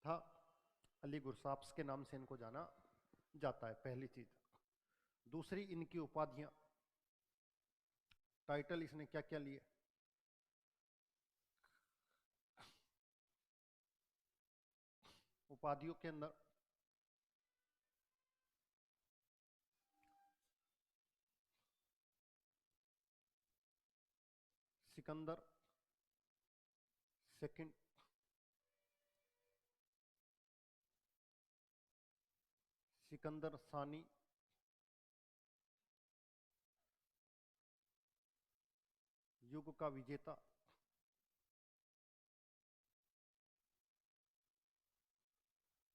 था। अली गुरसाप्स के नाम से इनको जाना जाता है, पहली चीज। दूसरी, इनकी उपाधियां, टाइटल इसने क्या क्या लिए। उपाधियों के अंदर सिकंदर सेकंड, सिकंदर सानी, युग का विजेता,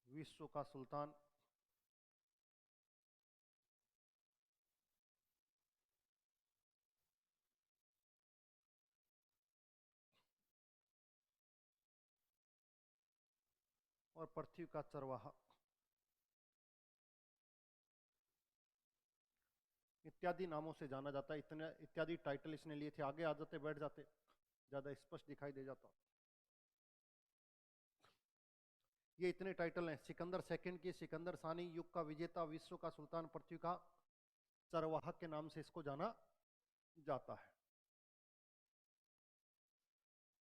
विश्व का सुल्तान, और पृथ्वी का चरवाहा इत्यादि नामों से जाना जाता है। इतने इत्यादि टाइटल इसने लिए थे। आगे आ जाते, बैठ जाते, ज्यादा स्पष्ट दिखाई दे जाता। ये इतने टाइटल हैं। सिकंदर सेकंड की, सिकंदर सानी, युग का विजेता, विश्व का सुल्तान, पृथ्वी का चरवाहक के नाम से इसको जाना जाता है।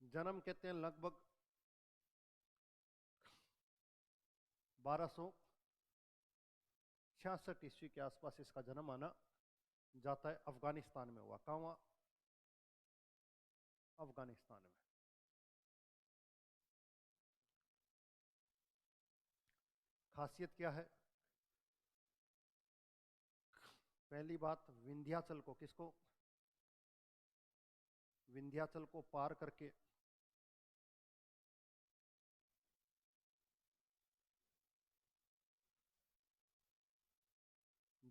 जन्म कहते हैं लगभग 1266 ईस्वी के आसपास इसका जन्म माना जाता है। अफगानिस्तान में हुआ। कहाँ हुआ? अफगानिस्तान में। खासियत क्या है? पहली बात, विंध्याचल को, किसको? विंध्याचल को पार करके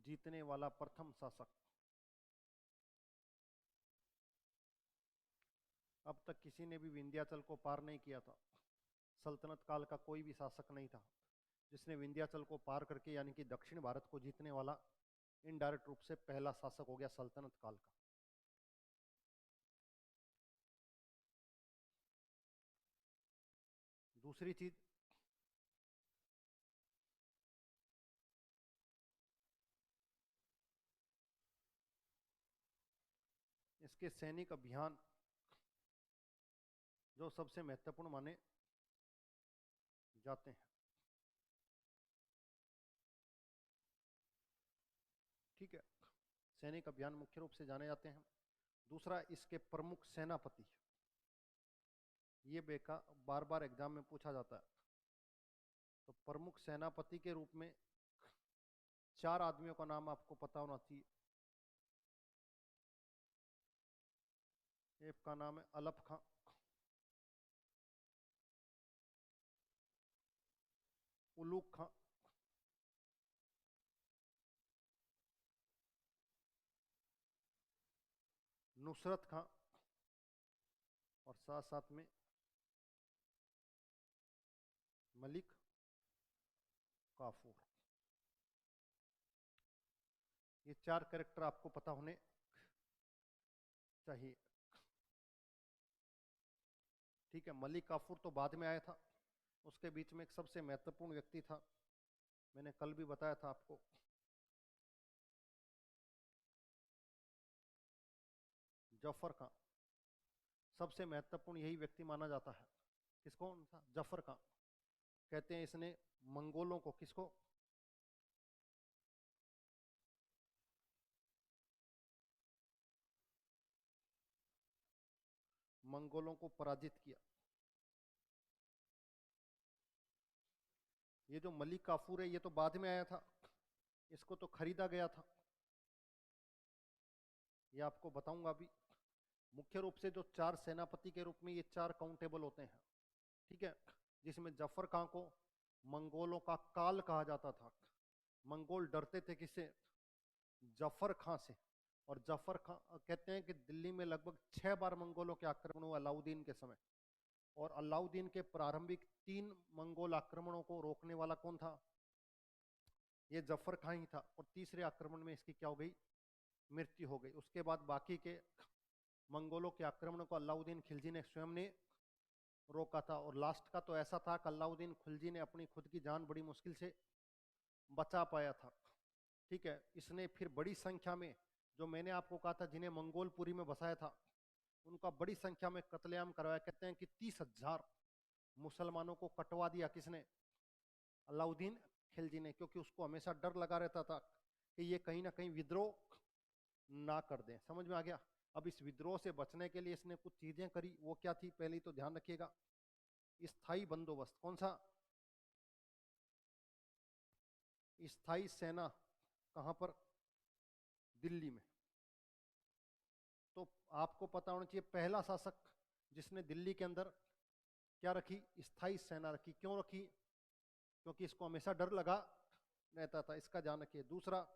जीतने वाला प्रथम शासक। अब तक किसी ने भी विंध्याचल को पार नहीं किया था। सल्तनत काल का कोई भी शासक नहीं था जिसने विंध्याचल को पार करके, यानी कि दक्षिण भारत को जीतने वाला, इनडायरेक्ट रूप से पहला शासक हो गया सल्तनत काल का। दूसरी चीज, इसके सैनिक अभियान जो सबसे महत्वपूर्ण माने जाते हैं। ठीक है, सैनिक अभियान मुख्य रूप से जाने जाते हैं। दूसरा, इसके प्रमुख सेनापति। ये बेका बार बार एग्जाम में पूछा जाता है। तो प्रमुख सेनापति के रूप में 4 आदमियों का नाम आपको पता होना चाहिए। एक का नाम है अलफ खां, उलूक खां, नुसरत खां, और साथ साथ में मलिक काफूर। ये 4 कैरेक्टर आपको पता होने चाहिए। ठीक है, मलिक काफूर तो बाद में आया था। उसके बीच में एक सबसे महत्वपूर्ण व्यक्ति था, मैंने कल भी बताया था आपको, जफर खां। सबसे महत्वपूर्ण यही व्यक्ति माना जाता है। किसको? जफर खां। कहते हैं इसने मंगोलों को, किसको? मंगोलों को पराजित किया। ये जो मलिक काफूर है, ये तो बाद में आया था, इसको तो खरीदा गया था। ये आपको बताऊंगा अभी। मुख्य रूप से जो 4 सेनापति के रूप में ये 4 काउंटेबल होते हैं। ठीक है, जिसमें जफर खां को मंगोलों का काल कहा जाता था। मंगोल डरते थे किससे? जफर खां से। और जफर खां कहते हैं कि दिल्ली में लगभग 6 बार मंगोलों के आक्रमण हुए अलाउद्दीन के समय। और अलाउद्दीन के प्रारंभिक 3 मंगोल आक्रमणों को रोकने वाला कौन था? ये जफर खां ही था। और तीसरे आक्रमण में इसकी क्या हो गई? मृत्यु हो गई। उसके बाद बाकी के मंगोलों के आक्रमण को अलाउद्दीन खिलजी ने स्वयं ने रोका था। और लास्ट का तो ऐसा था कि अलाउद्दीन खिलजी ने अपनी खुद की जान बड़ी मुश्किल से बचा पाया था। ठीक है, इसने फिर बड़ी संख्या में, जो मैंने आपको कहा था जिन्हें मंगोलपुरी में बसाया था, उनका बड़ी संख्या में कत्लेआम करवाया। कहते हैं कि 30,000 मुसलमानों को कटवा दिया। किसने? अलाउद्दीन खिलजी ने, क्योंकि उसको हमेशा डर लगा रहता था कि ये कहीं ना कहीं विद्रोह ना कर दें। समझ में आ गया? अब इस विद्रोह से बचने के लिए इसने कुछ चीजें करी। वो क्या थी? पहले तो ध्यान रखिएगा, स्थायी बंदोबस्त। कौन सा? स्थायी सेना। कहां पर? दिल्ली में। तो आपको पता होना चाहिए, पहला शासक जिसने दिल्ली के अंदर क्या रखी? स्थायी सेना रखी। क्यों रखी? क्योंकि इसको हमेशा डर लगा रहता था। इसका ध्यान रखिए। दूसरा,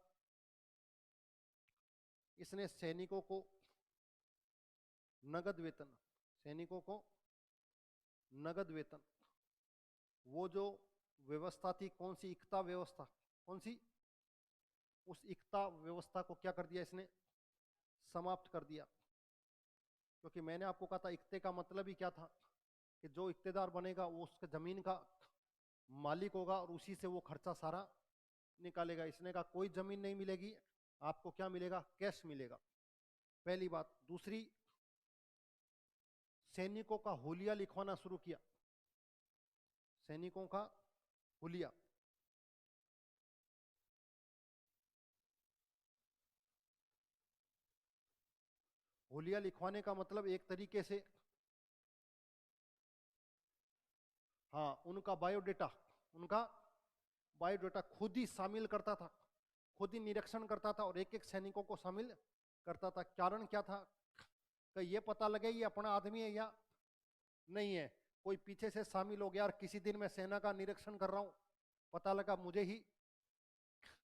इसने सैनिकों को नगद वेतन, सैनिकों को नगद वेतन, वो जो व्यवस्था थी, कौन सी? इक्ता व्यवस्था। कौन सी? उस इक्ता व्यवस्था को क्या कर दिया इसने? समाप्त कर दिया। क्योंकि मैंने आपको कहा था इक्ते का मतलब ही क्या था, कि जो इक्तेदार बनेगा वो उसके जमीन का मालिक होगा और उसी से वो खर्चा सारा निकालेगा। इसने का कोई जमीन नहीं मिलेगी आपको। क्या मिलेगा? कैश मिलेगा। पहली बात। दूसरी, सैनिकों का हुलिया लिखवाना शुरू किया। सैनिकों का हुलिया। हुलिया लिखवाने का मतलब एक तरीके से, हाँ, उनका बायोडेटा, उनका बायोडेटा खुद ही शामिल करता था, खुद ही निरीक्षण करता था और एक एक सैनिकों को शामिल करता था। कारण क्या था? कि ये पता लगे ये अपना आदमी है या नहीं है। कोई पीछे से शामिल हो गया और किसी दिन मैं सेना का निरीक्षण कर रहा हूं, पता लगा मुझे ही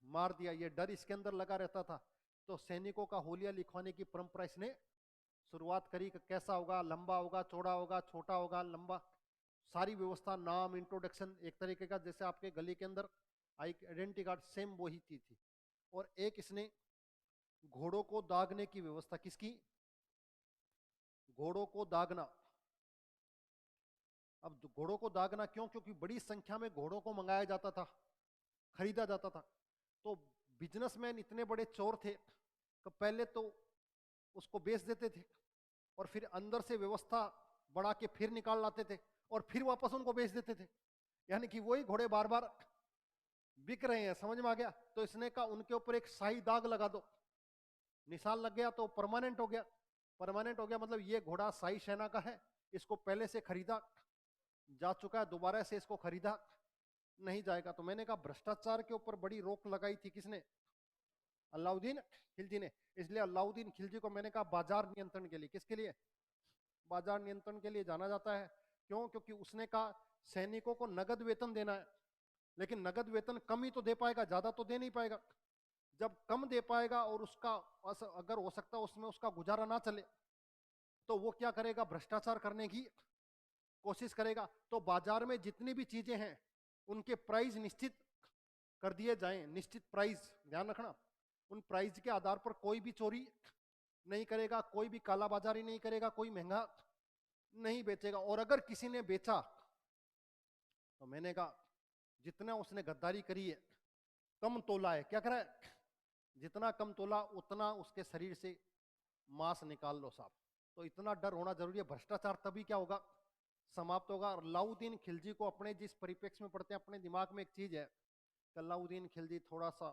मार दिया, ये डर इसके अंदर लगा रहता था। तो सैनिकों का होलिया लिखवाने की परंपरा इसने शुरुआत करी। कि कैसा होगा? लंबा होगा, चौड़ा होगा, छोटा होगा, लंबा, सारी व्यवस्था, नाम, इंट्रोडक्शन, एक तरीके का जैसे आपके गली के अंदर आइडेंटिटी कार्ड, सेम वही चीज थी। और एक इसने घोड़ों को दागने की व्यवस्था। किसकी? घोड़ों को दागना। अब घोड़ों को दागना क्यों? क्योंकि बड़ी संख्या में घोड़ों को मंगाया जाता था, खरीदा जाता था। तो बिजनेसमैन इतने बड़े चोर थे कि पहले तो उसको बेच देते थे और फिर अंदर से व्यवस्था बढ़ा के फिर निकाल लाते थे और फिर वापस उनको बेच देते थे। यानी कि वही घोड़े बार बार बिक रहे हैं। समझ में आ गया? तो इसने कहा उनके ऊपर एक शाही दाग लगा दो, निशान लग गया तो परमानेंट हो गया। परमानेंट हो गया मतलब ये घोड़ा शाही सेना का है, इसको पहले से खरीदा जा चुका है, दोबारा से इसको खरीदा नहीं जाएगा। तो मैंने कहा भ्रष्टाचार के ऊपर बड़ी रोक लगाई थी। किसने? अलाउद्दीन खिलजी ने। इसलिए अलाउद्दीन खिलजी को मैंने कहा बाजार नियंत्रण के लिए, किसके लिए? बाजार नियंत्रण के लिए जाना जाता है। क्यों? क्योंकि उसने कहा सैनिकों को नगद वेतन देना है, लेकिन नगद वेतन कम ही तो दे पाएगा, ज्यादा तो दे नहीं पाएगा। जब कम दे पाएगा और उसका अगर हो सकता है उसमें उसका गुजारा ना चले, तो वो क्या करेगा? भ्रष्टाचार करने की कोशिश करेगा। तो बाजार में जितनी भी चीजें हैं उनके प्राइस निश्चित कर दिए जाएं, निश्चित प्राइस, ध्यान रखना। उन प्राइस के आधार पर कोई भी चोरी नहीं करेगा, कोई भी कालाबाजारी नहीं करेगा, कोई महंगा नहीं बेचेगा। और अगर किसी ने बेचा तो मैंने कहा जितना उसने गद्दारी करी है, कम तोला है, क्या करा है? जितना कम तोला उतना उसके शरीर से मांस निकाल लो साहब। तो इतना डर होना जरूरी है। भ्रष्टाचार तभी क्या होगा? समाप्त होगा। और अलाउद्दीन खिलजी को अपने जिस परिप्रेक्ष्य में पढ़ते हैं, अपने दिमाग में एक चीज है कि अलाउद्दीन खिलजी थोड़ा सा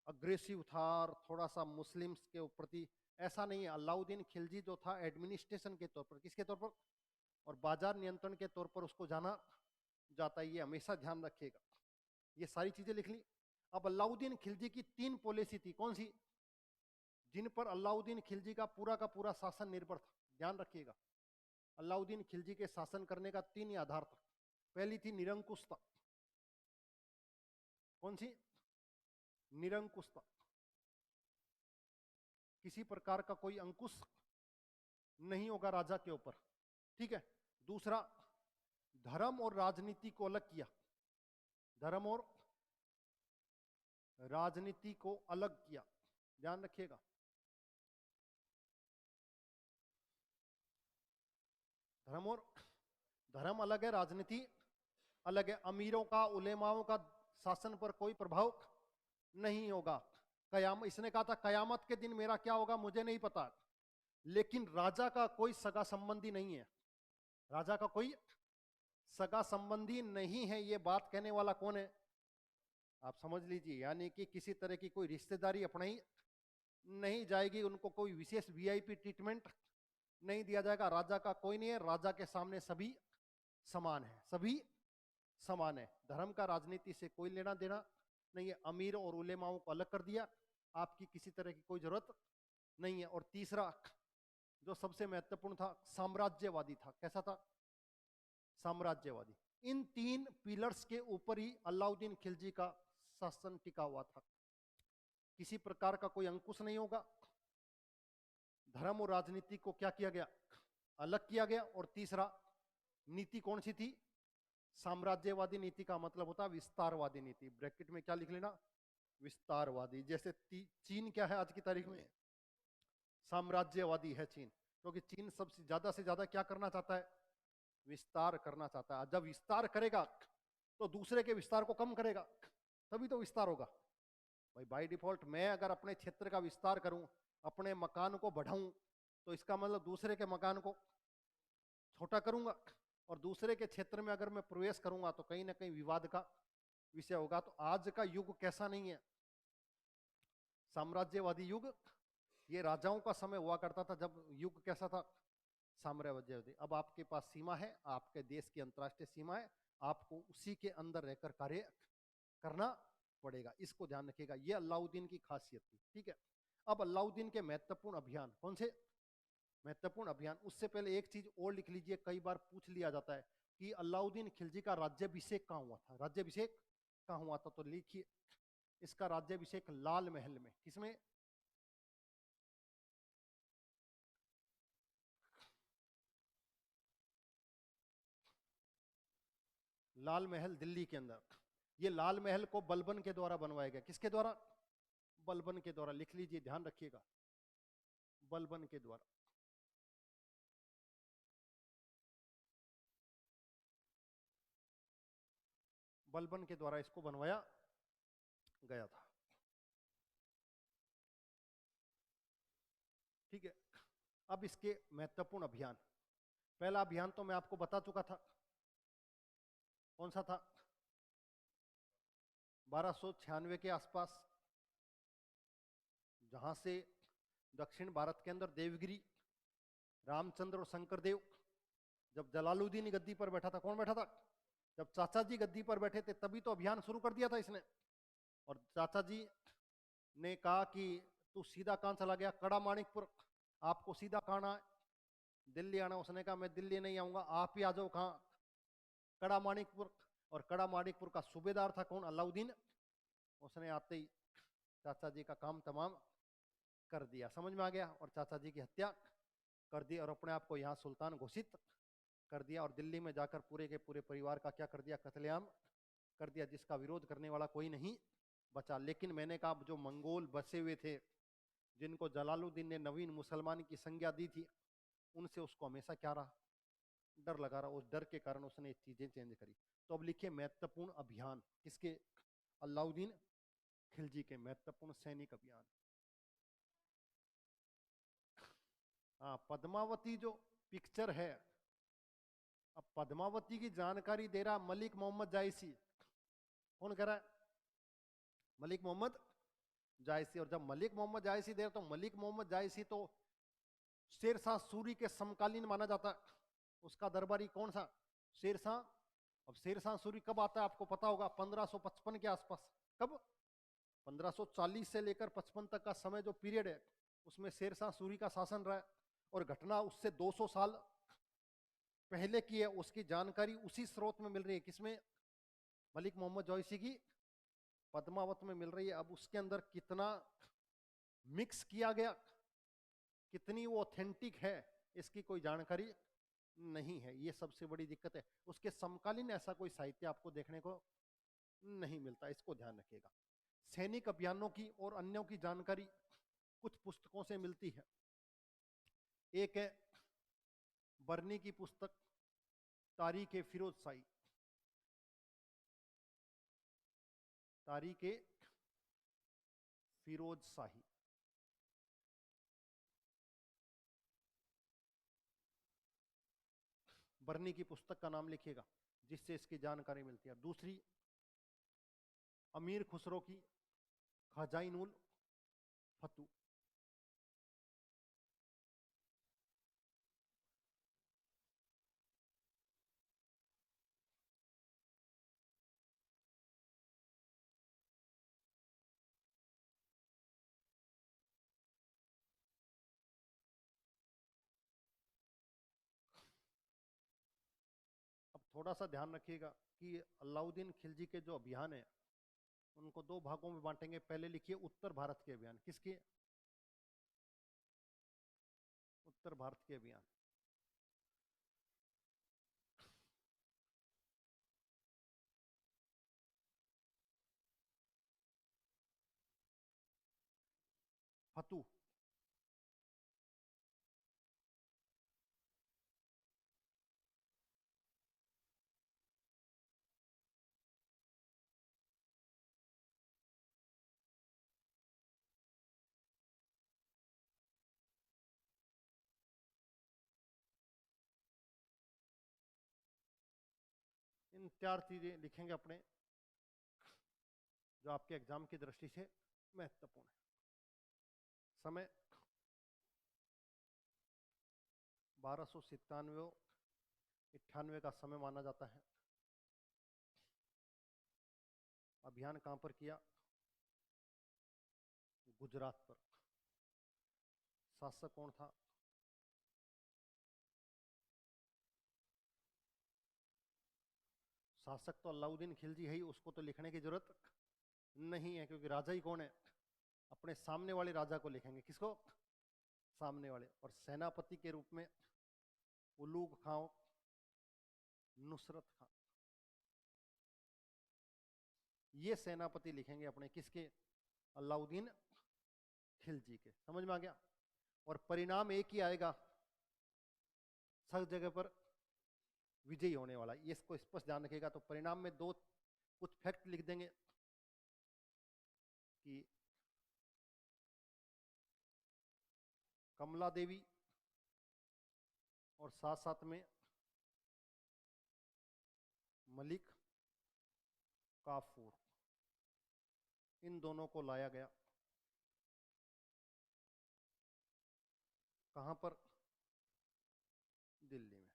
अग्रेसिव था और थोड़ा सा मुस्लिम्स के प्रति। ऐसा नहीं है। अलाउद्दीन खिलजी जो था एडमिनिस्ट्रेशन के तौर पर, किसके तौर पर? और बाजार नियंत्रण के तौर पर उसको जाना जाता है। ये हमेशा ध्यान रखिएगा। ये सारी चीजें लिख ली। अब अलाउद्दीन खिलजी की 3 पॉलिसी थी। कौन सी? जिन पर अलाउद्दीन खिलजी का पूरा शासन निर्भर था। ध्यान रखिएगा, अलाउद्दीन खिलजी के शासन करने का 3 ही आधार था। पहली थी निरंकुशता। कौन सी? निरंकुशता। किसी प्रकार का कोई अंकुश नहीं होगा राजा के ऊपर। ठीक है। दूसरा, धर्म और राजनीति को अलग किया। धर्म और राजनीति को अलग किया, ध्यान रखिएगा। धर्म और धर्म अलग है, राजनीति अलग है। अमीरों का, उलेमाओं का शासन पर कोई प्रभाव नहीं होगा। इसने कहा था कयामत के दिन मेरा क्या होगा मुझे नहीं पता, लेकिन राजा का कोई सगा संबंधी नहीं है, राजा का कोई सगा संबंधी नहीं है। ये बात कहने वाला कौन है, आप समझ लीजिए। यानी कि किसी तरह की कोई रिश्तेदारी अपनाई नहीं जाएगी, उनको कोई विशेष वीआईपी ट्रीटमेंट नहीं दिया जाएगा। राजा का कोई नहीं है, राजा के सामने सभी समान है, सभी समान है। धर्म का राजनीति से कोई लेना देना नहीं है। अमीर और उलेमाओं को अलग कर दिया, आपकी किसी तरह की कोई जरूरत नहीं है। और तीसरा जो सबसे महत्वपूर्ण था, साम्राज्यवादी था। कैसा था, साम्राज्यवादी। इन 3 पिलर्स के ऊपर ही अलाउद्दीन खिलजी का शासन टिका हुआ था, किसी प्रकार का कोई अंकुश नहीं होगा। धर्म और राजनीति को क्या किया गया, अलग किया गया। और तीसरा नीति कौन सी थी, साम्राज्यवादी नीति का मतलब होता है विस्तारवादी नीति। ब्रैकेट में क्या लिख लेना, विस्तारवादी। जैसे चीन क्या है आज की तारीख में, साम्राज्यवादी है चीन, क्योंकि चीन सबसे ज्यादा से ज्यादा क्या करना चाहता है, विस्तार करना चाहता है। जब विस्तार करेगा तो दूसरे के विस्तार को कम करेगा, तभी तो विस्तार होगा। भाई बाय डिफॉल्ट मैं अगर अपने क्षेत्र का विस्तार करूं, अपने मकान को बढ़ाऊं, तो इसका मतलब दूसरे के मकान को छोटा करूंगा। और दूसरे के क्षेत्र में अगर मैं प्रवेश करूंगा तो कहीं ना कहीं विवाद का विषय होगा। तो आज का युग कैसा नहीं है, साम्राज्यवादी युग। ये राजाओं का समय हुआ करता था, जब युग कैसा था, साम्राज्यवादी। अब आपके पास सीमा है, आपके देश की अंतर्राष्ट्रीय सीमा है, आपको उसी के अंदर रहकर कार्य करना पड़ेगा। इसको ध्यान रखिएगा, ये अलाउद्दीन की खासियत थी। ठीक है, अब अलाउद्दीन के महत्वपूर्ण अभियान कौन से, महत्वपूर्ण अभियान। उससे पहले एक चीज और लिख लीजिए, कई बार पूछ लिया जाता है कि अलाउद्दीन खिलजी का राज्याभिषेक कहाँ हुआ था, राज्याभिषेक कहाँ हुआ था। तो लिखिए, इसका राज्याभिषेक लाल महल में। किसमें, लाल महल दिल्ली के अंदर। ये लाल महल को बलबन के द्वारा बनवाया गया। किसके द्वारा, बलबन के द्वारा। लिख लीजिए, ध्यान रखिएगा, बलबन के द्वारा। बलबन के द्वारा इसको बनवाया गया था। ठीक है, अब इसके महत्वपूर्ण अभियान। पहला अभियान तो मैं आपको बता चुका था, कौन सा था, 1296 के आसपास, जहां से दक्षिण भारत के अंदर देवगिरी, रामचंद्र और शंकरदेव, जब जलालुद्दीन गद्दी पर बैठा था, कौन बैठा था, जब चाचा जी गद्दी पर बैठे थे, तभी तो अभियान शुरू कर दिया था इसने। और चाचा जी ने कहा कि तू सीधा कहां चला गया, कड़ा माणिकपुर, आपको सीधा कहां आना है, दिल्ली आना। उसने कहा मैं दिल्ली नहीं आऊंगा, आप ही आ जाओ। कहां, कड़ा माणिकपुर। और कड़ा माणिकपुर का सूबेदार था कौन, अलाउद्दीन। उसने आते ही चाचा जी का काम तमाम कर दिया, समझ में आ गया। और चाचा जी की हत्या कर दी और अपने आप को यहाँ सुल्तान घोषित कर दिया। और दिल्ली में जाकर पूरे के पूरे परिवार का क्या कर दिया, कत्लेआम कर दिया, जिसका विरोध करने वाला कोई नहीं बचा। लेकिन मैंने कहा जो मंगोल बसे हुए थे, जिनको जलालुद्दीन ने नवीन मुसलमान की संज्ञा दी थी, उनसे उसको हमेशा क्या रहा, डर लगा रहा। उस डर के कारण उसने चीजें चेंज करी। तो अब लिखिए महत्वपूर्ण अभियान किसके, अलाउद्दीन खिलजी के महत्वपूर्ण सैनिक अभियान। हाँ, पद्मावती जो पिक्चर है, अब पद्मावती की जानकारी दे रहा मलिक मोहम्मद जायसी। कौन कह रहा है, मलिक मोहम्मद जायसी। और जब मलिक मोहम्मद जायसी दे रहा, तो मलिक मोहम्मद जायसी तो शेरशाह सूरी के समकालीन माना जाता है। उसका दरबारी कौन सा, शेरशाह। अब शेरशाह सूरी कब आता है आपको पता होगा, 1555 के आसपास। कब, 1540 से लेकर 55 तक का समय जो पीरियड है, उसमें शेरशाह सूरी का शासन रहा है। और घटना उससे 200 साल पहले की है, उसकी जानकारी उसी स्रोत में मिल रही है। किसमें, मलिक मोहम्मद जायसी की पद्मावत में मिल रही है। अब उसके अंदर कितना मिक्स किया गया, कितनी वो ऑथेंटिक है, इसकी कोई जानकारी नहीं है। ये सबसे बड़ी दिक्कत है। उसके समकालीन ऐसा कोई साहित्य आपको देखने को नहीं मिलता, इसको ध्यान रखिएगा। सैनिक अभियानों की और अन्यों की जानकारी कुछ पुस्तकों से मिलती है। एक है बर्नी की पुस्तक, तारीख फिरोज शाही, तारीख फिरोज शाही। बर्नी की पुस्तक का नाम लिखिएगा जिससे इसकी जानकारी मिलती है। दूसरी अमीर खुसरो की खजाइनुल फतू। अब थोड़ा सा ध्यान रखिएगा कि अलाउद्दीन खिलजी के जो अभियान है उनको दो भागों में बांटेंगे। पहले लिखिए उत्तर भारत के अभियान। किसके? उत्तर भारत के अभियान। फतू। इन 4 चीजें लिखेंगे अपने, जो आपके एग्जाम की दृष्टि से महत्वपूर्ण है। समय 1297-98 का समय माना जाता है। अभियान कहां पर किया? गुजरात पर। शासक कौन था? शासक तो अलाउद्दीन खिलजी है ही, उसको तो लिखने की जरूरत नहीं है क्योंकि राजा ही कौन है? अपने सामने वाले राजा को लिखेंगे। किसको? सामने वाले। और सेनापति के रूप में उलूग खां, नुसरत खां, ये सेनापति लिखेंगे अपने। किसके? अलाउद्दीन खिलजी के। समझ में आ गया? और परिणाम एक ही आएगा, सब जगह पर विजयी होने वाला। ये इसको स्पष्ट ध्यान रखिएगा। तो परिणाम में दो कुछ फैक्ट लिख देंगे कि कमला देवी और साथ साथ में मलिक काफूर, इन दोनों को लाया गया। कहां पर? दिल्ली में।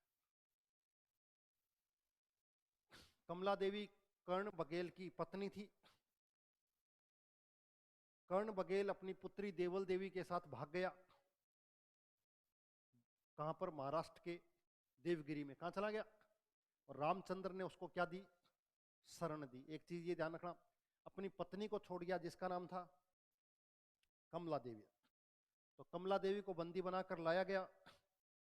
कमला देवी कर्ण बघेल की पत्नी थी। कर्ण बघेल अपनी पुत्री देवल देवी के साथ भाग गया। कहां पर? महाराष्ट्र के देवगिरी में। कहां चला गया? और रामचंद्र ने उसको क्या दी? शरण दी। एक चीज ये ध्यान रखना, अपनी पत्नी को छोड़ गया जिसका नाम था कमला देवी। तो कमला देवी को बंदी बनाकर लाया गया,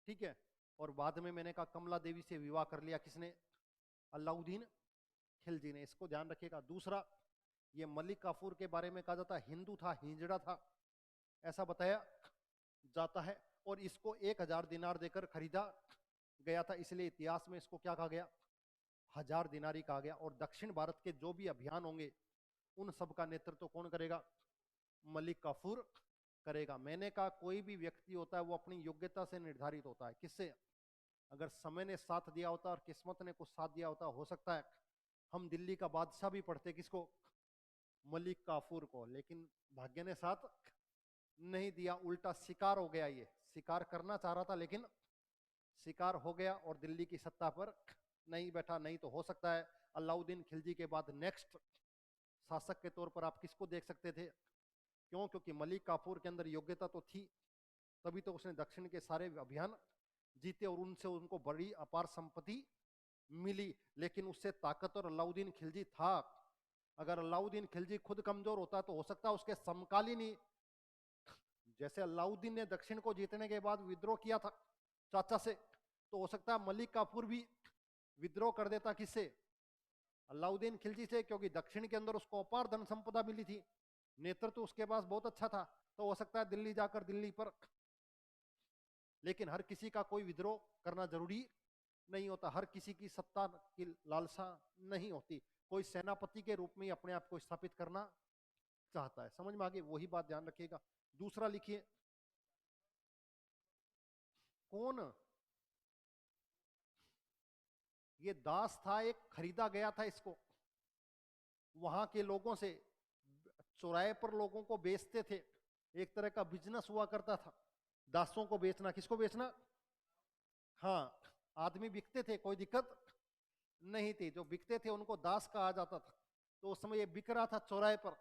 ठीक है। और बाद में मैंने कहा कमला देवी से विवाह कर लिया। किसने? अलाउद्दीन खिलजी ने। इसको ध्यान रखिएगा। दूसरा, ये मलिक काफूर के बारे में कहा जाता है हिंदू था, हिजड़ा था, ऐसा बताया जाता है। और इसको 1000 दिनार देकर खरीदा गया था, इसलिए इतिहास में इसको क्या कहा गया? 1000 दिनारी कहा गया। और दक्षिण भारत के जो भी अभियान होंगे उन सब का नेतृत्व कौन करेगा? मलिक काफूर करेगा। मैंने कहा कोई भी व्यक्ति होता है वो अपनी योग्यता से निर्धारित होता है। किससे? अगर समय ने साथ दिया होता और किस्मत ने कुछ साथ दिया होता, हो सकता है हम दिल्ली का बादशाह भी पढ़ते। किसको? मलिक काफूर को। लेकिन भाग्य ने साथ नहीं दिया, उल्टा शिकार हो गया। ये शिकार करना चाह रहा था लेकिन शिकार हो गया और दिल्ली की सत्ता पर नहीं बैठा। नहीं तो हो सकता है अलाउद्दीन खिलजी के बाद नेक्स्ट शासक के तौर पर आप किसको देख सकते थे? क्यों? क्योंकि मलिक काफूर के अंदर योग्यता तो थी, तभी तो उसने दक्षिण के सारे अभियान जीते और उनसे उनको बड़ी अपार संपत्ति मिली। लेकिन उससे ताकतवर अलाउद्दीन खिलजी था। अगर अलाउद्दीन खिलजी खुद कमजोर होता तो हो सकता है उसके समकालीन ही, जैसे अलाउद्दीन ने दक्षिण को जीतने के बाद विद्रोह किया था चाचा से, तो हो सकता है मलिक काफूर भी विद्रोह कर देता। किससे? अलाउद्दीन खिलजी से, क्योंकि दक्षिण के अंदर उसको अपार धन संपदा मिली थी, नेतृत्व उसके पास बहुत अच्छा था। तो हो सकता है दिल्ली जाकर दिल्ली पर, लेकिन हर किसी का कोई विद्रोह करना जरूरी नहीं होता, हर किसी की सत्ता की लालसा नहीं होती, कोई सेनापति के रूप में ही अपने आप को स्थापित करना चाहता है। समझ में आ गई? वही बात ध्यान रखिएगा। दूसरा लिखिए, कौन? ये दास था, एक खरीदा गया था इसको, वहां के लोगों से चौराहे पर लोगों को बेचते थे, एक तरह का बिजनेस हुआ करता था दासों को बेचना। किसको बेचना? हाँ, आदमी बिकते थे, कोई दिक्कत नहीं थी, जो बिकते थे उनको दास कहा जाता था। तो उस समय ये बिक रहा था चौराहे पर,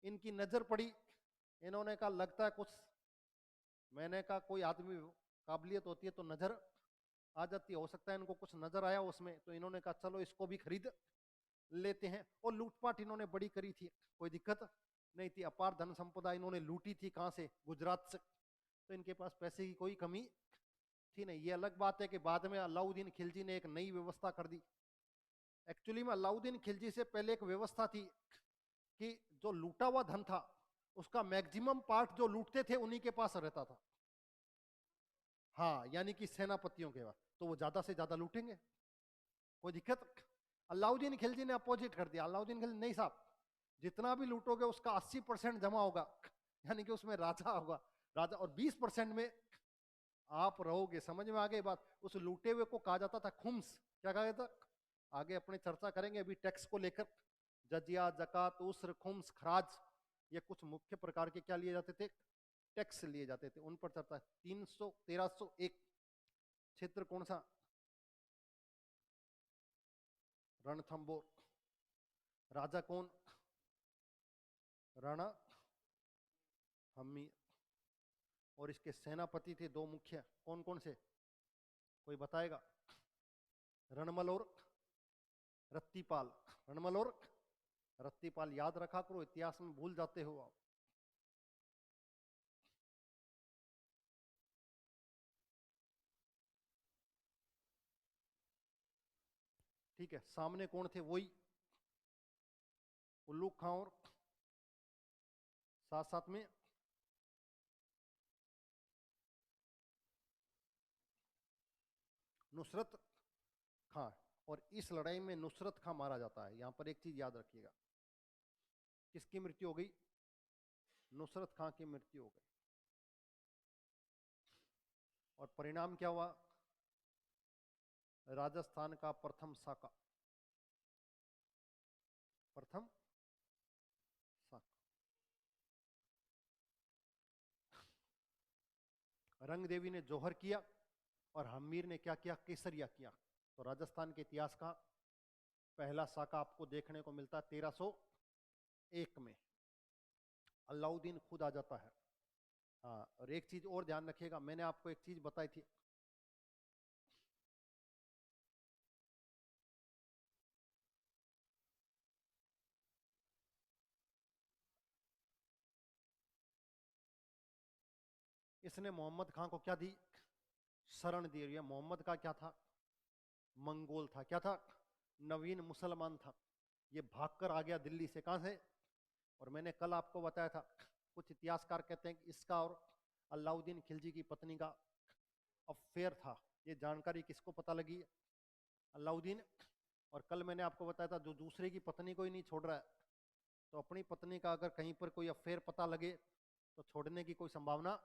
इनकी नजर पड़ी, इन्होंने कहा लगता है कुछ, मैंने कहा कोई आदमी काबिलियत होती है तो नजर आ जाती है, हो सकता है इनको कुछ नजर आया उसमें, तो इन्होंने कहा चलो इसको भी खरीद लेते हैं। और लूटपाट इन्होंने बड़ी करी थी, कोई दिक्कत नहीं थी, अपार धन संपदा इन्होंने लूटी थी। कहां से? गुजरात से। तो इनके पास पैसे की कोई कमी थी नहीं। ये अलग बात है कि बाद में अलाउद्दीन खिलजी ने एक नई व्यवस्था कर दी। एक्चुअली में अलाउद्दीन खिलजी से पहले एक व्यवस्था थी कि जो लूटा हुआ धन था उसका मैक्सिमम पार्ट जो लूटते थे उन्हीं के पास रहता था। हाँ, यानी कि सेनापतियों के पास, तो वो ज्यादा से ज्यादा लूटेंगे, कोई दिक्कत। अलाउद्दीन खिलजी ने अपोजिट कर दिया। अलाउद्दीन खिलजी, नहीं साहब, जितना भी लूटोगे उसका 80% जमा होगा, यानी कि उसमें राजा होगा, राजा, और 20% में आप रहोगे। समझ में आ गई बात? उस लूटे हुए को कहा जाता था खुम्स। क्या कहा जाता? आगे अपनी चर्चा करेंगे अभी टैक्स को लेकर, जजिया, जकात, उसर, खुम्स, खराज, ये कुछ मुख्य प्रकार के क्या लिए जाते थे? टैक्स लिए जाते थे, उन पर चर्चा। 1301 क्षेत्र कौन सा? रणथंबोर। राजा कौन? राणा हम्मी। और इसके सेनापति थे दो मुख्य, कौन कौन से? कोई बताएगा? रणमल और रत्तीपाल। रणमल और रत्तीपाल याद रखा करो, इतिहास में भूल जाते हो आप। ठीक है, सामने कौन थे? वही उल्लू खां, और साथ साथ में नुसरत खां। और इस लड़ाई में नुसरत खां मारा जाता है। यहां पर एक चीज याद रखिएगा, किसकी मृत्यु हो गई? नुसरत खां की मृत्यु हो गई। और परिणाम क्या हुआ? राजस्थान का प्रथम साका, प्रथम साका। रंग देवी ने जौहर किया और हमीर ने क्या किया? केसरिया किया। तो राजस्थान के इतिहास का पहला साका आपको देखने को मिलता है 1301 में। अलाउद्दीन खुद आ जाता है। हाँ, और एक चीज और ध्यान रखिएगा, मैंने आपको एक चीज बताई थी, इसने मोहम्मद खां को क्या दी? शरण दी। ये मोहम्मद का क्या था? मंगोल था। क्या था? नवीन मुसलमान था। ये भागकर आ गया दिल्ली से। कहां से? और मैंने कल आपको बताया था, कुछ इतिहासकार कहते हैं कि इसका और अलाउद्दीन खिलजी की पत्नी का अफेयर था। ये जानकारी किसको पता लगी? अलाउद्दीन। और कल मैंने आपको बताया था, जो दूसरे की पत्नी को ही नहीं छोड़ रहा है, तो अपनी पत्नी का अगर कहीं पर कोई अफेयर पता लगे तो छोड़ने की कोई संभावना।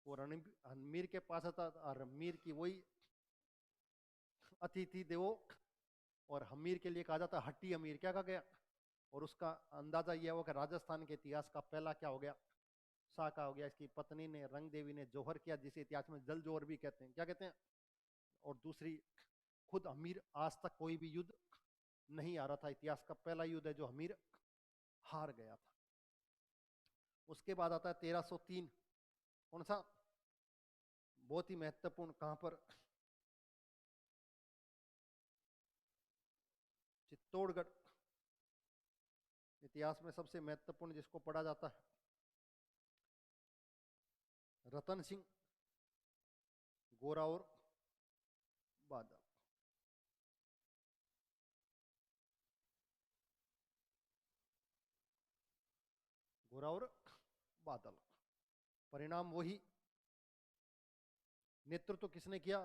वो रणमीर के पास था, रणमीर की वही अतिथि देवो, और हमीर के लिए कहा जाता हट्टी अमीर। क्या कहा गया? और उसका अंदाजा यह हुआ कि राजस्थान के इतिहास का पहला क्या हो गया? साका हो गया। इसकी पत्नी ने, रंग देवी ने जौहर किया, जिसे इतिहास में जल जौहर भी कहते हैं। क्या कहते हैं? और दूसरी, खुद हमीर, आज तक कोई भी युद्ध नहीं आ रहा था, इतिहास का पहला युद्ध है जो हमीर हार गया था। उसके बाद आता है 1303, कौन सा? बहुत ही महत्वपूर्ण। कहां पर? चित्तौड़गढ़। इतिहास में सबसे महत्वपूर्ण जिसको पढ़ा जाता है, रतन सिंह, गोरा और बादल। गोरा और बादल। परिणाम वही। नेतृत्व किसने किया?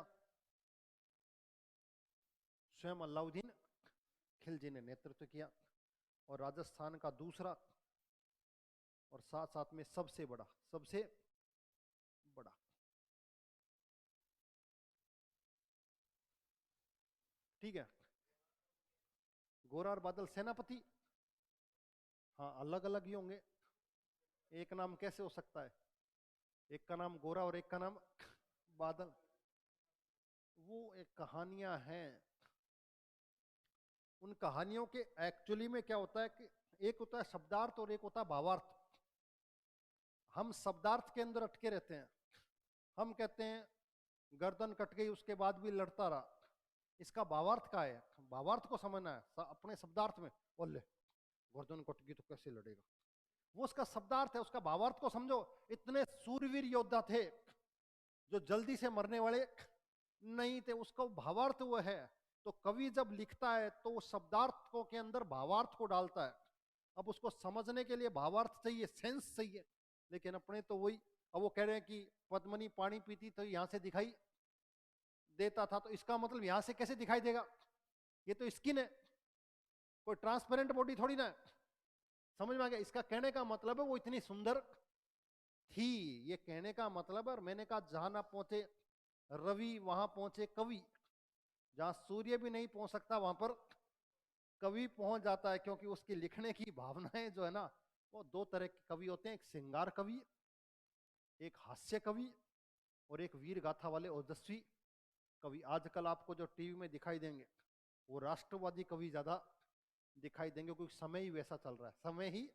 स्वयं अलाउद्दीन खिलजी ने नेतृत्व किया, और राजस्थान का दूसरा और साथ साथ में सबसे बड़ा ठीक है। गोरा और बादल सेनापति, हाँ अलग अलग ही होंगे, एक नाम कैसे हो सकता है, एक का नाम गोरा और एक का नाम बादल? वो एक कहानियां हैं, उन कहानियों के एक्चुअली में क्या होता है कि एक होता है शब्दार्थ और एक होता है भावार्थ। हम शब्दार्थ के अंदर अटके रहते हैं, हम कहते हैं गर्दन कट गई उसके बाद भी लड़ता रहा, इसका भावार्थ क्या है, भावार्थ को समझना है अपने शब्दार्थ में। बोले गर्दन कट गई तो कैसे लड़ेगा, वो उसका शब्दार्थ है, उसका भावार्थ को समझो। इतने सूरवीर योद्धा थे जो जल्दी से मरने वाले नहीं थे, उसका भावार्थ वो है। तो कवि जब लिखता है तो वो शब्दार्थ को के अंदर भावार्थ को डालता है। अब उसको समझने के लिए भावार्थ चाहिए, सेंस चाहिए, लेकिन अपने तो वही। अब वो कह रहे हैं कि पद्मनी पानी पीती तो यहां से दिखाई देता था, तो इसका मतलब यहां से कैसे दिखाई देगा, ये तो स्किन है, कोई ट्रांसपेरेंट बॉडी थोड़ी ना है। समझ में आ गया? इसका कहने का मतलब है वो इतनी सुंदर थी, ये कहने का मतलब है। और मैंने कहा जहां ना पहुंचे रवि वहां पहुंचे कवि, जहां सूर्य भी नहीं पहुंच सकता वहां पर कवि पहुंच जाता है, क्योंकि उसकी लिखने की भावनाएं जो है ना, वो दो तरह के कवि होते हैं, एक श्रृंगार कवि, एक हास्य कवि, और एक वीर गाथा वाले ओजस्वी कवि। आजकल आपको जो टीवी में दिखाई देंगे वो राष्ट्रवादी कवि ज्यादा दिखाई देंगे, क्योंकि समय ही वैसा चल रहा है, समय ही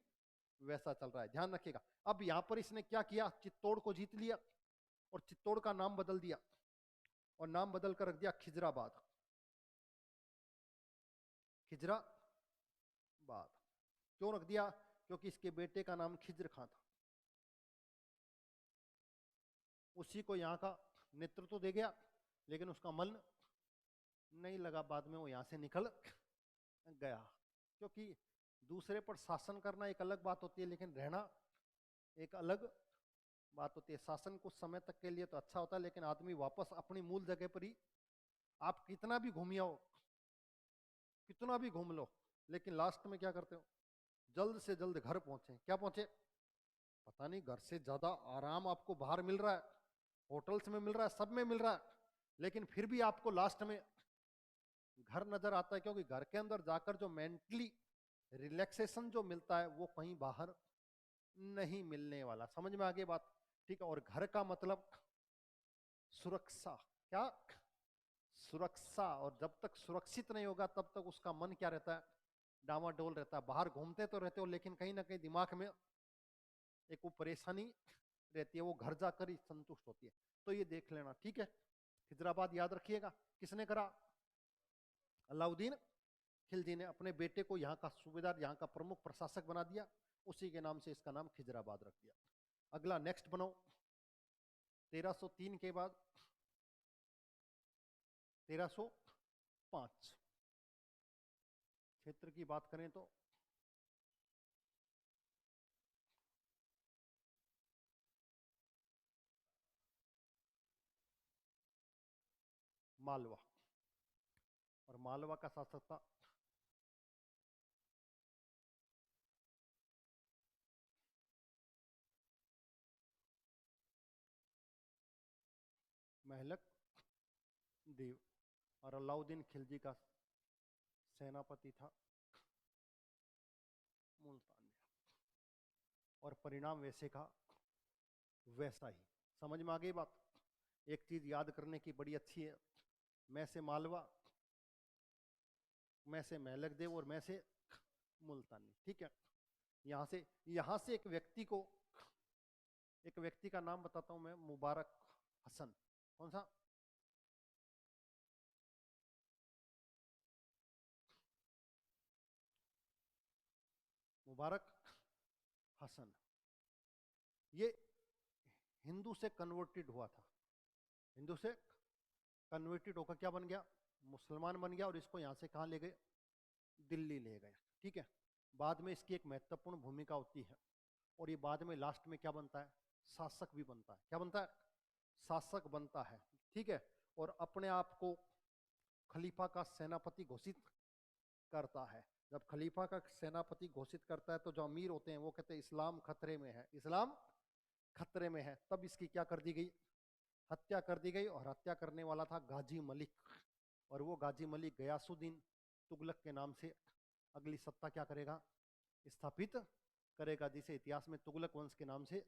वैसा चल रहा है, ध्यान रखिएगा। अब यहां पर इसने क्या किया, चित्तौड़ को जीत लिया और चित्तौड़ का नाम बदल दिया, और नाम बदल कर रख दिया खिजराबाद। खिजराबाद क्यों रख दिया? क्योंकि इसके बेटे का नाम खिज्र खां था, उसी को यहाँ का नेतृत्व दे गया, लेकिन उसका मन नहीं लगा, बाद में वो यहाँ से निकल गया। क्योंकि दूसरे पर शासन करना एक अलग बात होती है, लेकिन रहना एक अलग बात होती है। शासन कुछ समय तक के लिए तो अच्छा होता है, लेकिन आदमी वापस अपनी मूल जगह पर ही, आप कितना भी घूमिए हो, कितना भी घूम लो, लेकिन लास्ट में क्या करते हो, जल्द से जल्द घर पहुंचे। क्या पहुंचे? पता नहीं, घर से ज्यादा आराम आपको बाहर मिल रहा है, होटल्स में मिल रहा है, सब में मिल रहा है, लेकिन फिर भी आपको लास्ट में घर नजर आता है, क्योंकि घर के अंदर जाकर जो मेंटली रिलैक्सेशन जो मिलता है वो कहीं बाहर नहीं मिलने वाला। समझ में आ गई बात? ठीक है। और घर का मतलब सुरक्षा, क्या? सुरक्षा। और जब तक सुरक्षित नहीं होगा तब तक उसका मन क्या रहता है, डामाडोल रहता है। बाहर घूमते तो रहते हो, लेकिन कहीं ना कहीं दिमाग में एक वो परेशानी रहती है, वो घर जाकर ही संतुष्ट होती है। तो ये देख लेना, ठीक है। खिजराबाद याद रखिएगा, किसने करा? अलाउद्दीन खिलजी ने अपने बेटे को यहाँ का सूबेदार, यहाँ का प्रमुख प्रशासक बना दिया, उसी के नाम से इसका नाम खिजराबाद रख दिया। अगला नेक्स्ट बनाओ। 1303 के बाद 1305 क्षेत्र की बात करें तो मालवा, और मालवा का शासक था महलक देव, और अलाउद्दीन खिलजी का सेनापति था मुल्तान। और परिणाम वैसे का वैसा ही। समझ में आ गई बात? एक चीज याद करने की बड़ी अच्छी है, मैं से मालवा, मैं से महलक देव, और मैं से मुल्तानी, ठीक है। यहां से एक व्यक्ति का नाम बताता हूं मैं, मुबारक हसन। कौन सा? मुबारक हसन। ये हिंदू से कन्वर्टेड हुआ था, हिंदू से कन्वर्टेड होकर क्या बन गया, मुसलमान बन गया, और इसको यहां से कहां ले गए, दिल्ली ले गए, ठीक है। बाद में इसकी एक महत्वपूर्ण भूमिका होती है, और ये बाद में लास्ट में क्या बनता है, शासक भी बनता है। क्या बनता है? शासक बनता है, ठीक है। और अपने आप को खलीफा का सेनापति घोषित करता है। जब खलीफा का सेनापति घोषित करता है तो जो अमीर होते हैं वो कहते हैं इस्लाम खतरे में है, इस्लाम खतरे में है। तब इसकी क्या कर दी गई, हत्या कर दी गई। और हत्या करने वाला था गाजी मलिक, और वो गाजी मलिक गयासुद्दीन तुगलक के नाम से अगली सत्ता क्या करेगा, स्थापित करेगा, जिसे इतिहास में तुगलक वंश के नाम से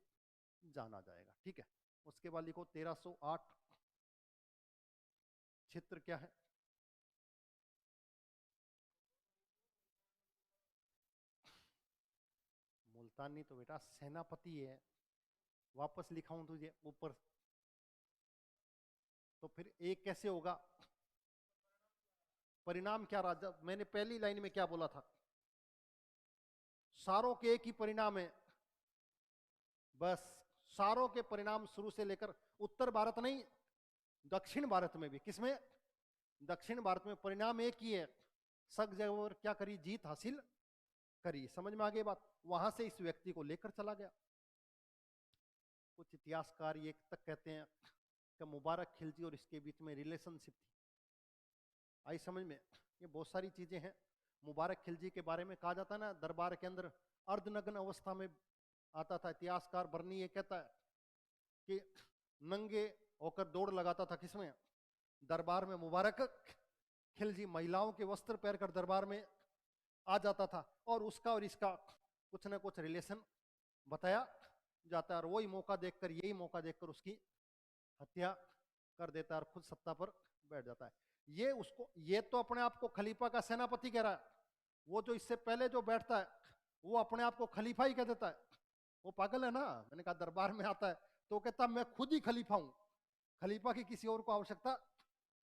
जाना जाएगा। ठीक है, उसके बाद लिखो 1308 क्षेत्र क्या है। मुल्तानी तो बेटा सेनापति है, वापस लिखाऊं तुझे ऊपर, तो फिर एक कैसे होगा, परिणाम क्या राजा, मैंने पहली लाइन में क्या बोला था, सारों के एक ही परिणाम है, बस सारों के परिणाम शुरू से लेकर उत्तर भारत नहीं, दक्षिण भारत में भी, किसमें, दक्षिण भारत में परिणाम एक ही है, सब जगह क्या करी, जीत हासिल करी। समझ में आ गई बात। वहां से इस व्यक्ति को लेकर चला गया। कुछ इतिहासकार ये तक कहते हैं कि मुबारक खिलजी और इसके बीच में रिलेशनशिप थी। आई समझ में, ये बहुत सारी चीजें हैं। मुबारक खिलजी के बारे में कहा जाता है ना, दरबार के अंदर अर्धनग्न अवस्था में आता था। इतिहासकार बर्नी ये कहता है कि नंगे होकर दौड़ लगाता था, किसमें, दरबार में। मुबारक खिलजी महिलाओं के वस्त्र पहनकर दरबार में आ जाता था, और उसका और इसका कुछ ना कुछ रिलेशन बताया जाता है, और वही मौका देखकर, यही मौका देखकर उसकी हत्या कर देता है और खुद सत्ता पर बैठ जाता है। ये उसको, ये तो अपने आप को खलीफा का सेनापति कह रहा है, वो जो इससे पहले जो बैठता है वो अपने आप को खलीफा ही कह देता है। वो पागल है ना। मैंने कहा दरबार में आता है तो कहता मैं खुद ही खलीफा हूं, खलीफा की किसी और को आवश्यकता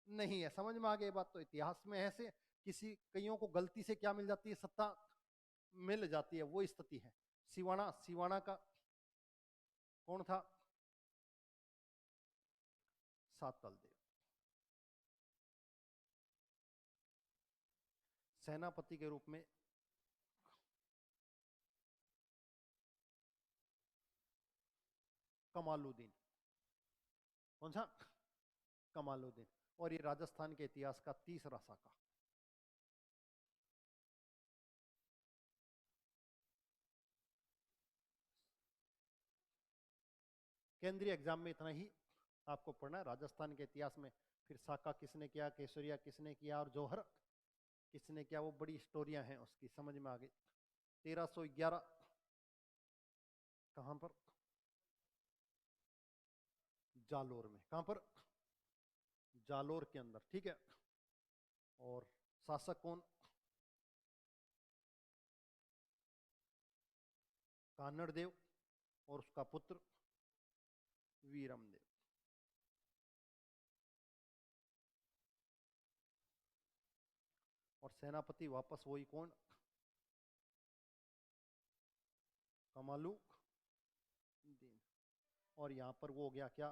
नहीं है। समझ में आ गई बात। तो इतिहास में ऐसे किसी कईयों को गलती से क्या मिल जाती है, सत्ता मिल जाती है, वो स्थिति है। सिवाना, सिवाना का कौन था, सातल देव। सेनापति के रूप में कमालुद्दीन, कौन सा, कमालुद्दीन। और ये राजस्थान के इतिहास का तीसरा शाखा। केंद्रीय एग्जाम में इतना ही आपको पढ़ना है। राजस्थान के इतिहास में फिर साका किसने किया, केसरिया किसने किया, और जौहर किसने किया, वो बड़ी स्टोरियां हैं उसकी, समझ में आ गई। 1311 कहां पर, जालोर में। कहां पर, जालोर के अंदर। ठीक है। और शासक कौन, कानड़ देव और उसका पुत्र वीरम देव। और सेनापति वापस वही कौन, कमालुद्दीन। और यहां पर वो हो गया क्या,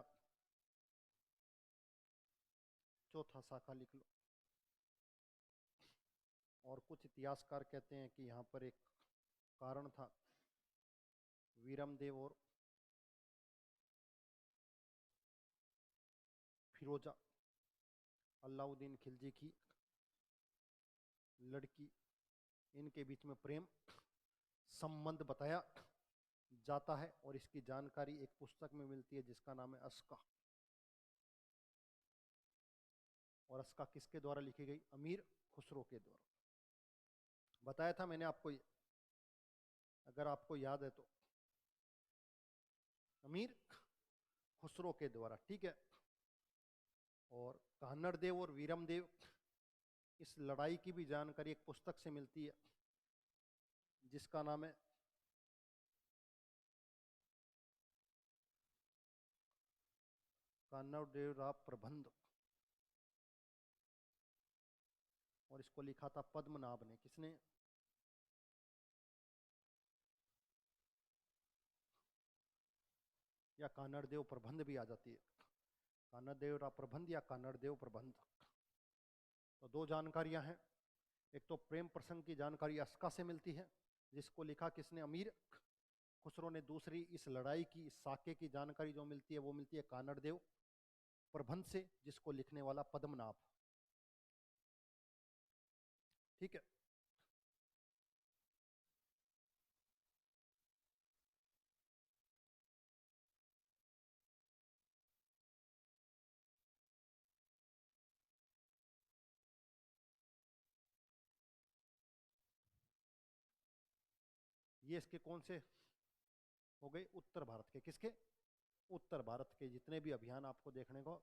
चौथा शाखा लिख लो। और कुछ इतिहासकार कहते हैं कि यहां पर एक कारण था, वीरम देव और फिरोजा अलाउद्दीन खिलजी की लड़की, इनके बीच में प्रेम संबंध बताया जाता है। और इसकी जानकारी एक पुस्तक में मिलती है जिसका नाम है अस्का। और अस्का किसके द्वारा लिखी गई, अमीर खुसरो के द्वारा। बताया था मैंने आपको, अगर आपको याद है तो, अमीर खुसरो के द्वारा। ठीक है। और कान्हड़ देव और वीरम देव, इस लड़ाई की भी जानकारी एक पुस्तक से मिलती है जिसका नाम है कान्हड़ देव प्रबंध। और इसको लिखा था पद्मनाभ ने। किसने, या कान्हड़ देव प्रबंध भी आ जाती है, कान्हड़ देव प्रबंध या कान्हड़ देव प्रबंध। तो दो जानकारियां हैं। एक तो प्रेम प्रसंग की जानकारी अस्का से मिलती है जिसको लिखा किसने, अमीर खुसरो ने। दूसरी इस लड़ाई की, इस साके की जानकारी जो मिलती है वो मिलती है कान्हड़ देव प्रबंध से, जिसको लिखने वाला पद्मनाभ। ठीक है। ये इसके कौन से हो गए? उत्तर भारत के। किसके? उत्तर भारत के जितने भी अभियान आपको देखने को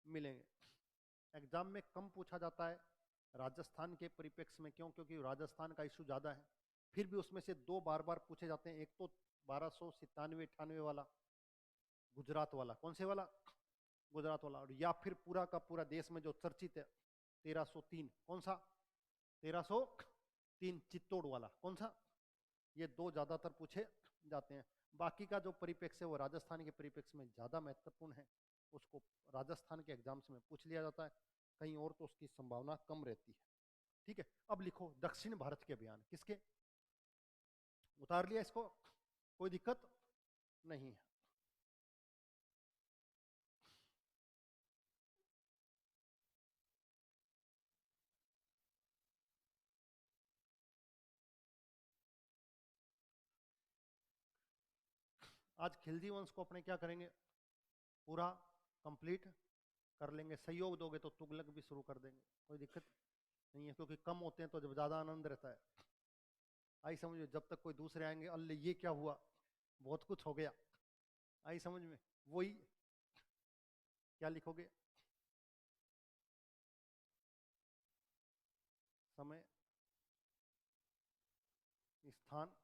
मिलेंगे। एग्जाम में कम पूछा जाता है राजस्थान के परिप्रेक्ष्य में। क्यों? क्योंकि राजस्थान का इशू ज्यादा है। फिर भी उसमें से दो बार बार पूछे जाते हैं। एक तो 1297-98 वाला गुजरात वाला। कौन से वाला? गुजरात वाला। और या फिर पूरा का पूरा देश में जो चर्चित है 1303। कौन सा? 1303 चित्तौड़ वाला। कौन सा? ये दो ज्यादातर पूछे जाते हैं। बाकी का जो परिप्रेक्ष्य है वो राजस्थान के परिप्रेक्ष्य में ज्यादा महत्वपूर्ण है, उसको राजस्थान के एग्जाम्स में पूछ लिया जाता है। कहीं और तो उसकी संभावना कम रहती है। ठीक है। अब लिखो दक्षिण भारत के अभियान। किसके? उतार लिया इसको, कोई दिक्कत नहीं है। आज खिलजी वंश को अपने क्या करेंगे? पूरा कंप्लीट कर लेंगे। सहयोग दोगे तो तुगलक भी शुरू कर देंगे, कोई दिक्कत नहीं है। क्योंकि कम होते हैं तो जब ज्यादा आनंद रहता है। आई समझ में? जब तक कोई दूसरे आएंगे, अल्ले ये क्या हुआ, बहुत कुछ हो गया। आई समझ में? वही क्या लिखोगे? समय, स्थान,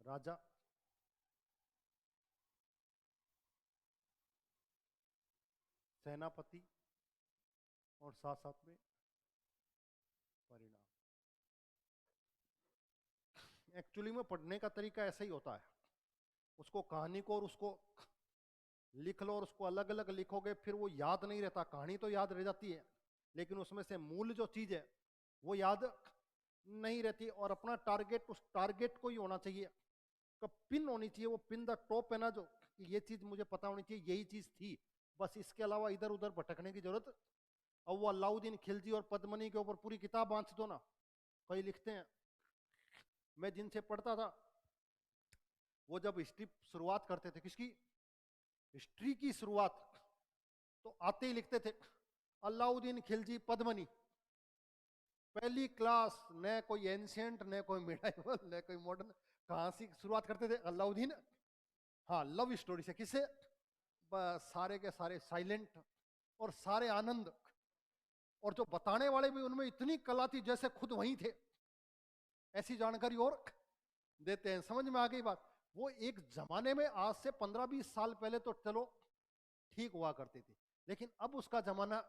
राजा, सेनापति और साथ साथ में परिणाम। एक्चुअली में पढ़ने का तरीका ऐसा ही होता है। उसको कहानी को और उसको लिख लो और उसको अलग अलग लिखोगे, फिर वो याद नहीं रहता। कहानी तो याद रह जाती है लेकिन उसमें से मूल जो चीज है वो याद नहीं रहती। और अपना टारगेट उस टारगेट को ही होना चाहिए, पिन होनी चाहिए। वो पिन द टॉप है ना, जो ये चीज मुझे पता होनी चाहिए, यही चीज थी बस। इसके अलावा इधर उधर भटकने की जरूरत। अब वो अलाउद्दीन खिलजी और पद्मनी के ऊपर पूरी किताब बांध दो ना। कई लिखते हैं, मैं जिनसे पढ़ता था वो जब हिस्ट्री शुरुआत करते थे, किसकी? हिस्ट्री की शुरुआत, तो आते ही लिखते थे अलाउद्दीन खिलजी पद्मनी। पहली क्लास, न कोई एंशियंट, न कोई मिडाइवल, न कोई मॉडर्न। कहां से शुरुआत करते थे? अलाउद्दीन। हाँ, लव स्टोरी से। किससे? बस सारे के सारे साइलेंट और सारे आनंद। और जो बताने वाले भी, उनमें इतनी कला थी जैसे खुद वहीं थे। ऐसी जानकारी और देते हैं। समझ में आ गई बात? वो एक जमाने में, आज से 15-20 साल पहले तो चलो ठीक हुआ करती थी, लेकिन अब उसका जमाना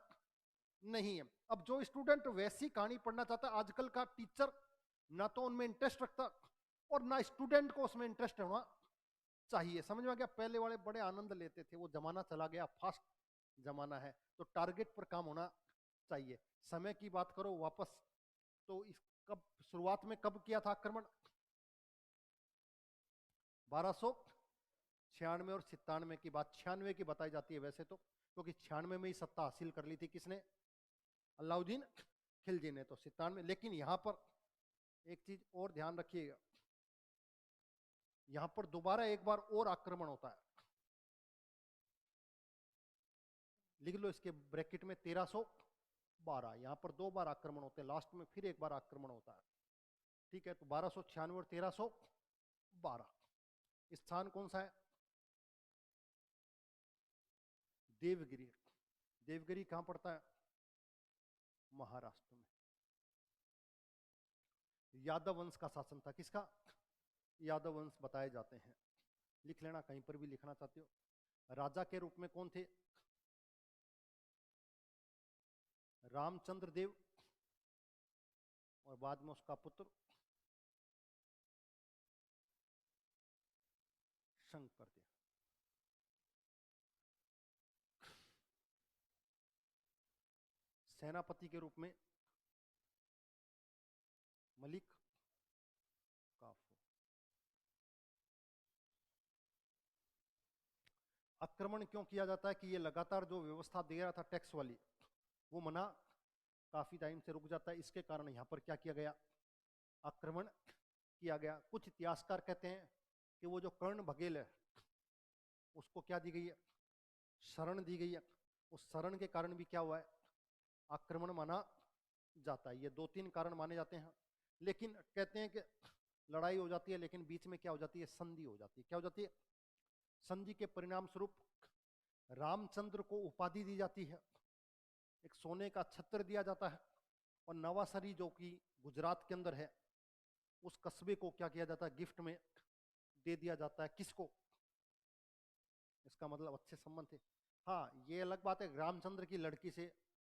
नहीं है। अब जो स्टूडेंट वैसी कहानी पढ़ना चाहता है, आजकल का टीचर ना तो उनमें इंटरेस्ट रखता और ना स्टूडेंट को उसमें इंटरेस्ट होना चाहिए। समझ में आ गया? पहले वाले बड़े आनंद लेते थे, वो जमाना चला गया, फास्ट जमाना है। तो टारगेट पर काम होना चाहिए। समय की बात करो वापस, तो इस कब शुरुआत में कब किया था आक्रमण? 1296 और 97 की बात। 96 की बताई जाती है वैसे तो, क्योंकि 96 में ही सत्ता हासिल कर ली थी। किसने? अलाउद्दीन खिलजी ने। तो 97। लेकिन यहां पर एक चीज और ध्यान रखिएगा, यहां पर दोबारा एक बार और आक्रमण होता है। लिख लो इसके ब्रैकेट में 1312। यहां पर दो बार आक्रमण होते हैं, लास्ट में फिर एक बार आक्रमण होता है। ठीक है। तो 1296 और 1312। स्थान कौन सा है? देवगिरी। देवगिरी कहां पड़ता है? महाराष्ट्र में। यादव वंश का शासन था। किसका? यादव वंश बताए जाते हैं। लिख लेना, कहीं पर भी लिखना चाहते हो। राजा के रूप में कौन थे? रामचंद्र देव और बाद में उसका पुत्र शंकर देव। सेनापति के रूप में मलिक काफूर। आक्रमण क्यों किया जाता है? कि ये लगातार जो व्यवस्था दे रहा था टैक्स वाली, वो मना काफी टाइम से रुक जाता है। इसके कारण यहाँ पर क्या किया गया, आक्रमण किया गया। कुछ इतिहासकार कहते हैं कि वो जो कर्ण भगेल है उसको क्या दी गई है, शरण दी गई है। उस शरण के कारण भी क्या हुआ है, आक्रमण माना जाता है। ये 2-3 कारण माने जाते हैं। लेकिन कहते हैं कि लड़ाई हो जाती है लेकिन बीच में क्या हो जाती है, संधि हो जाती है। क्या हो जाती है, संधि के परिणाम स्वरूप रामचंद्र को उपाधि दी जाती है, एक सोने का छत्र दिया जाता है, और नवासरी जो कि गुजरात के अंदर है उस कस्बे को क्या किया जाता है, गिफ्ट में दे दिया जाता है। किसको, इसका मतलब अच्छे संबंध थे। हाँ, ये अलग बात है, रामचंद्र की लड़की से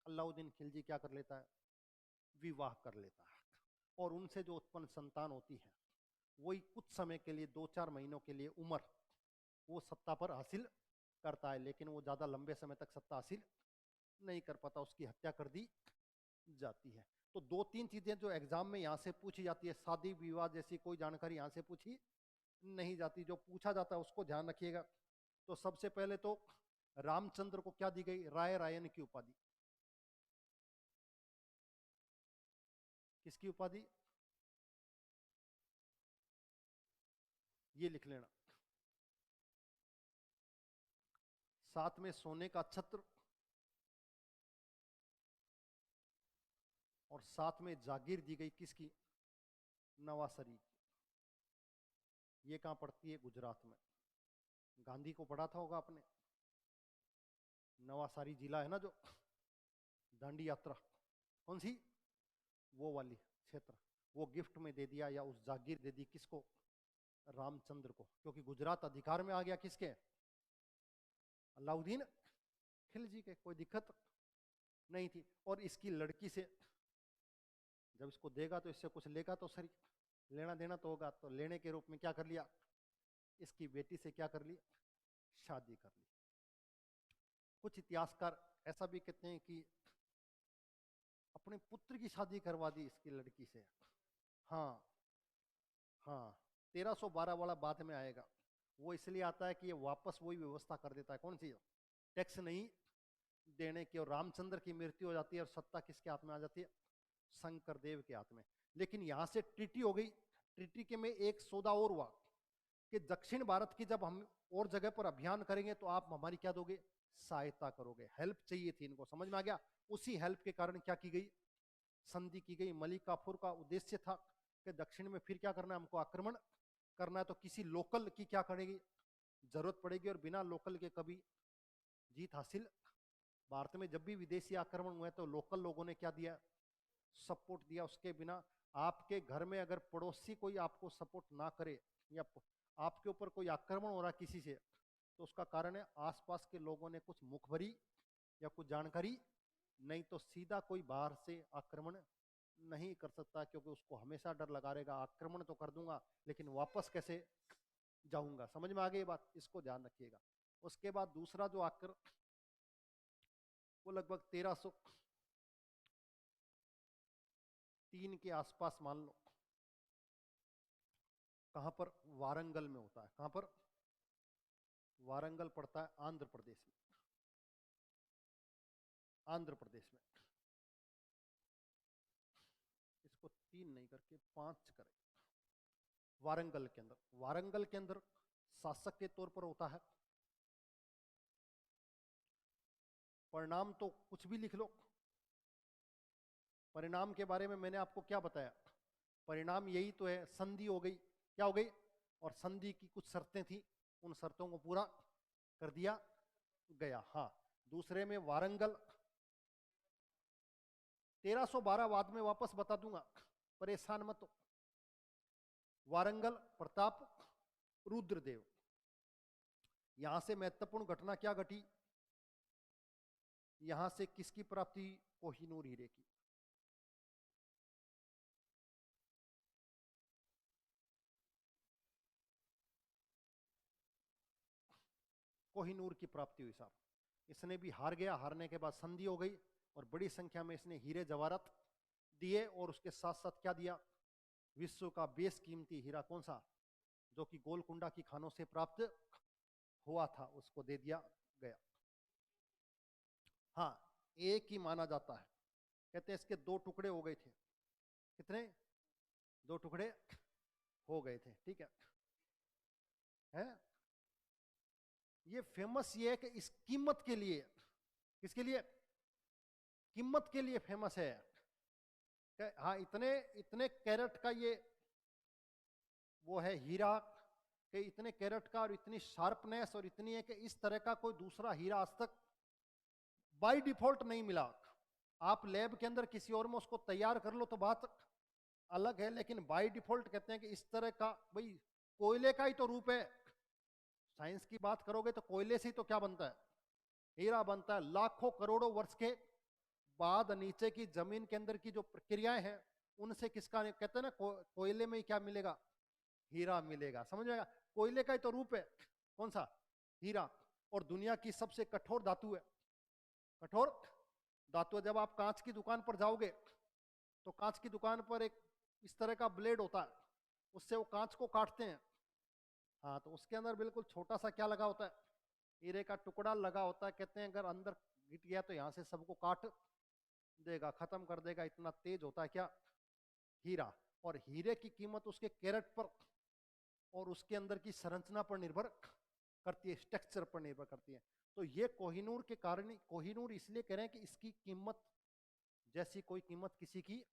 अलाउद्दीन खिलजी क्या कर लेता है, विवाह कर लेता है, और उनसे जो उत्पन्न संतान होती है वही कुछ समय के लिए 2-4 महीनों के लिए उम्र वो सत्ता पर हासिल करता है, लेकिन वो ज़्यादा लंबे समय तक सत्ता हासिल नहीं कर पाता, उसकी हत्या कर दी जाती है। तो 2-3 चीज़ें जो एग्जाम में यहाँ से पूछी जाती है, शादी विवाह जैसी कोई जानकारी यहाँ से पूछी नहीं जाती, जो पूछा जाता है उसको ध्यान रखिएगा। तो सबसे पहले तो रामचंद्र को क्या दी गई, राय रायन की उपाधि। किसकी उपाधि, ये लिख लेना। साथ में सोने का छत्र, और साथ में जागीर दी गई किसकी, नवासरी की। ये कहां पड़ती है, गुजरात में। गांधी को पढ़ा था होगा आपने, नवासारी जिला है ना जो, दांडी यात्रा कौन सी, वो वाली क्षेत्र, वो गिफ्ट में दे दिया या उस जागीर दे दी किसको, रामचंद्र को, क्योंकि गुजरात अधिकार में आ गया किसके, अलाउद्दीन खिलजी के। कोई दिक्कत नहीं थी। और इसकी लड़की से जब इसको देगा तो इससे कुछ लेगा तो सही, लेना देना तो होगा, तो लेने के रूप में क्या कर लिया, इसकी बेटी से क्या कर ली, शादी कर ली। कुछ इतिहासकार ऐसा भी कहते हैं कि अपने पुत्र की शादी करवा दी इसकी लड़की से। हाँ हाँ, 1312 वाला बाद में आएगा, वो इसलिए आता है कि ये वापस वही व्यवस्था कर देता है, कौन सी, टैक्स नहीं देने की, और रामचंद्र की मृत्यु हो जाती है और सत्ता किसके हाथ में आ जाती है, शंकर देव के हाथ में। लेकिन यहां से ट्रीटी हो गई। ट्रीटी के में एक सौदा और हुआ कि दक्षिण भारत की जब हम और जगह पर अभियान करेंगे तो आप हमारी क्या दोगे, सहायता करोगे, हेल्प चाहिए थी इनको, समझ में आ गया। उसी हेल्प के कारण क्या की गई, संधि की गई। मलिक काफूर का उद्देश्य था कि दक्षिण में फिर क्या करना है, हमको आक्रमण करना है, तो किसी लोकल की क्या करेगी, जरूरत पड़ेगी, और बिना लोकल के कभी जीत हासिल। भारत में जब भी विदेशी आक्रमण हुए तो लोकल लोगों ने क्या दिया, सपोर्ट दिया। उसके बिना आपके घर में अगर पड़ोसी कोई आपको सपोर्ट ना करे, या आपके ऊपर कोई आक्रमण हो रहा किसी से, तो उसका कारण है आसपास के लोगों ने कुछ मुखबरी या कुछ जानकारी, नहीं तो सीधा कोई बाहर से आक्रमण नहीं कर सकता, क्योंकि उसको हमेशा डर लगा रहेगा, आक्रमण तो कर दूंगा लेकिन वापस कैसे जाऊंगा। समझ में आ गई ये बात, इसको ध्यान रखिएगा। उसके बाद दूसरा जो आक्रमण, वो लगभग 1303 के आसपास मान लो, कहां पर, वारंगल में होता है। कहां पर, वारंगल पड़ता है आंध्र प्रदेश में, आंध्र प्रदेश में। इसको 3 नहीं करके 5 करें। वारंगल के अंदर, वारंगल के अंदर शासक के तौर पर होता है, परिणाम तो कुछ भी लिख लो। परिणाम के बारे में मैंने आपको क्या बताया, परिणाम यही तो है, संधि हो गई, क्या हो गई, और संधि की कुछ शर्तें थी, उन शर्तों को पूरा कर दिया गया। हाँ, दूसरे में वारंगल 1312 बाद में वापस बता दूंगा, परेशान मत हो। वारंगल प्रताप रुद्रदेव, यहां से महत्वपूर्ण घटना क्या घटी, यहां से किसकी प्राप्ति, कोहिनूर हीरे की। कोहिनूर की प्राप्ति हुई साहब। इसने भी हार गया, हारने के बाद संधि हो गई और बड़ी संख्या में इसने हीरे जवाहरात दिए, और उसके साथ साथ क्या दिया, विश्व का बेशकीमती हीरा कौन सा, जो कि गोलकुंडा की खानों से प्राप्त हुआ था, उसको दे दिया गया। हाँ, एक ही माना जाता है। कहते हैं इसके 2 टुकड़े हो गए थे। कितने? 2 टुकड़े हो गए थे। ठीक है? ये फेमस ये है कि इस कीमत के लिए, किसके लिए? कीमत के लिए फेमस है। हाँ, इतने इतने कैरेट का ये वो है हीरा, कि इतने कैरेट का और इतनी शार्पनेस और इतनी है कि इस तरह का कोई दूसरा हीरा आज तक बाय डिफॉल्ट नहीं मिला। आप लैब के अंदर किसी और में उसको तैयार कर लो तो बात अलग है, लेकिन बाय डिफॉल्ट कहते हैं कि इस तरह का, भाई कोयले का ही तो रूप है। साइंस की बात करोगे तो कोयले से ही तो क्या बनता है? हीरा बनता है। लाखों करोड़ों वर्ष के बाद नीचे की जमीन के अंदर की जो प्रक्रियाएं हैं उनसे किसका कहते हैं ना, कोयले में ही क्या मिलेगा? हीरा मिलेगा। समझ में आएगा? कोयले का ही तो रूप है। कौन सा? हीरा। और दुनिया की सबसे कठोर धातु है। कठोर धातु। जब आप कांच की दुकान पर जाओगे तो कांच की दुकान पर एक इस तरह का ब्लेड होता है, उससे वो कांच को काटते हैं। हाँ, तो उसके अंदर बिल्कुल छोटा सा क्या लगा होता है? हीरे का टुकड़ा लगा होता है। कहते हैं अगर अंदर गिर गया तो यहाँ से सबको काट देगा, खत्म कर देगा। इतना तेज होता है क्या? हीरा। और हीरे की कीमत उसके कैरेट पर और उसके अंदर की संरचना पर निर्भर करती है, स्ट्रक्चर पर निर्भर करती है। तो ये कोहिनूर के कारण, कोहिनूर इसलिए कह रहे हैं कि इसकी कीमत जैसी कोई कीमत किसी की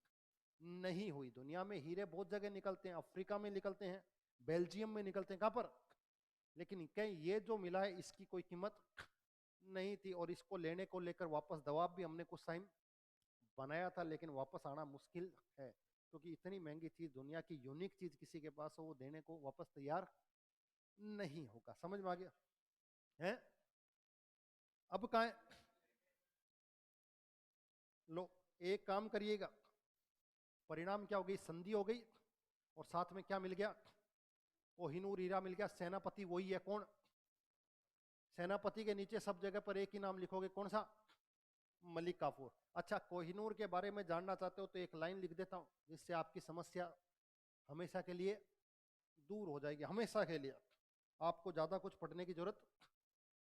नहीं हुई। दुनिया में हीरे बहुत जगह निकलते हैं, अफ्रीका में निकलते हैं, बेल्जियम में निकलते हैं, कहां पर? लेकिन कहीं ये जो मिला है इसकी कोई कीमत नहीं थी। और इसको लेने को लेकर वापस दबाव भी हमने कुछ टाइम बनाया था, लेकिन वापस आना मुश्किल है, क्योंकि इतनी महंगी चीज, दुनिया की यूनिक चीज किसी के पास हो, वो देने को वापस तैयार नहीं होगा। समझ में आ गया है? अब कहा है? लो, एक काम करिएगा, परिणाम क्या हो गई? संधि हो गई और साथ में क्या मिल गया? कोहिनूर हीरा मिल गया। सेनापति वही है। कौन? सेनापति के नीचे सब जगह पर एक ही नाम लिखोगे, कौन सा? मलिक काफूर। अच्छा, कोहिनूर के बारे में जानना चाहते हो तो एक लाइन लिख देता हूं, जिससे आपकी समस्या हमेशा के लिए दूर हो जाएगी। हमेशा के लिए आपको ज्यादा कुछ पढ़ने की जरूरत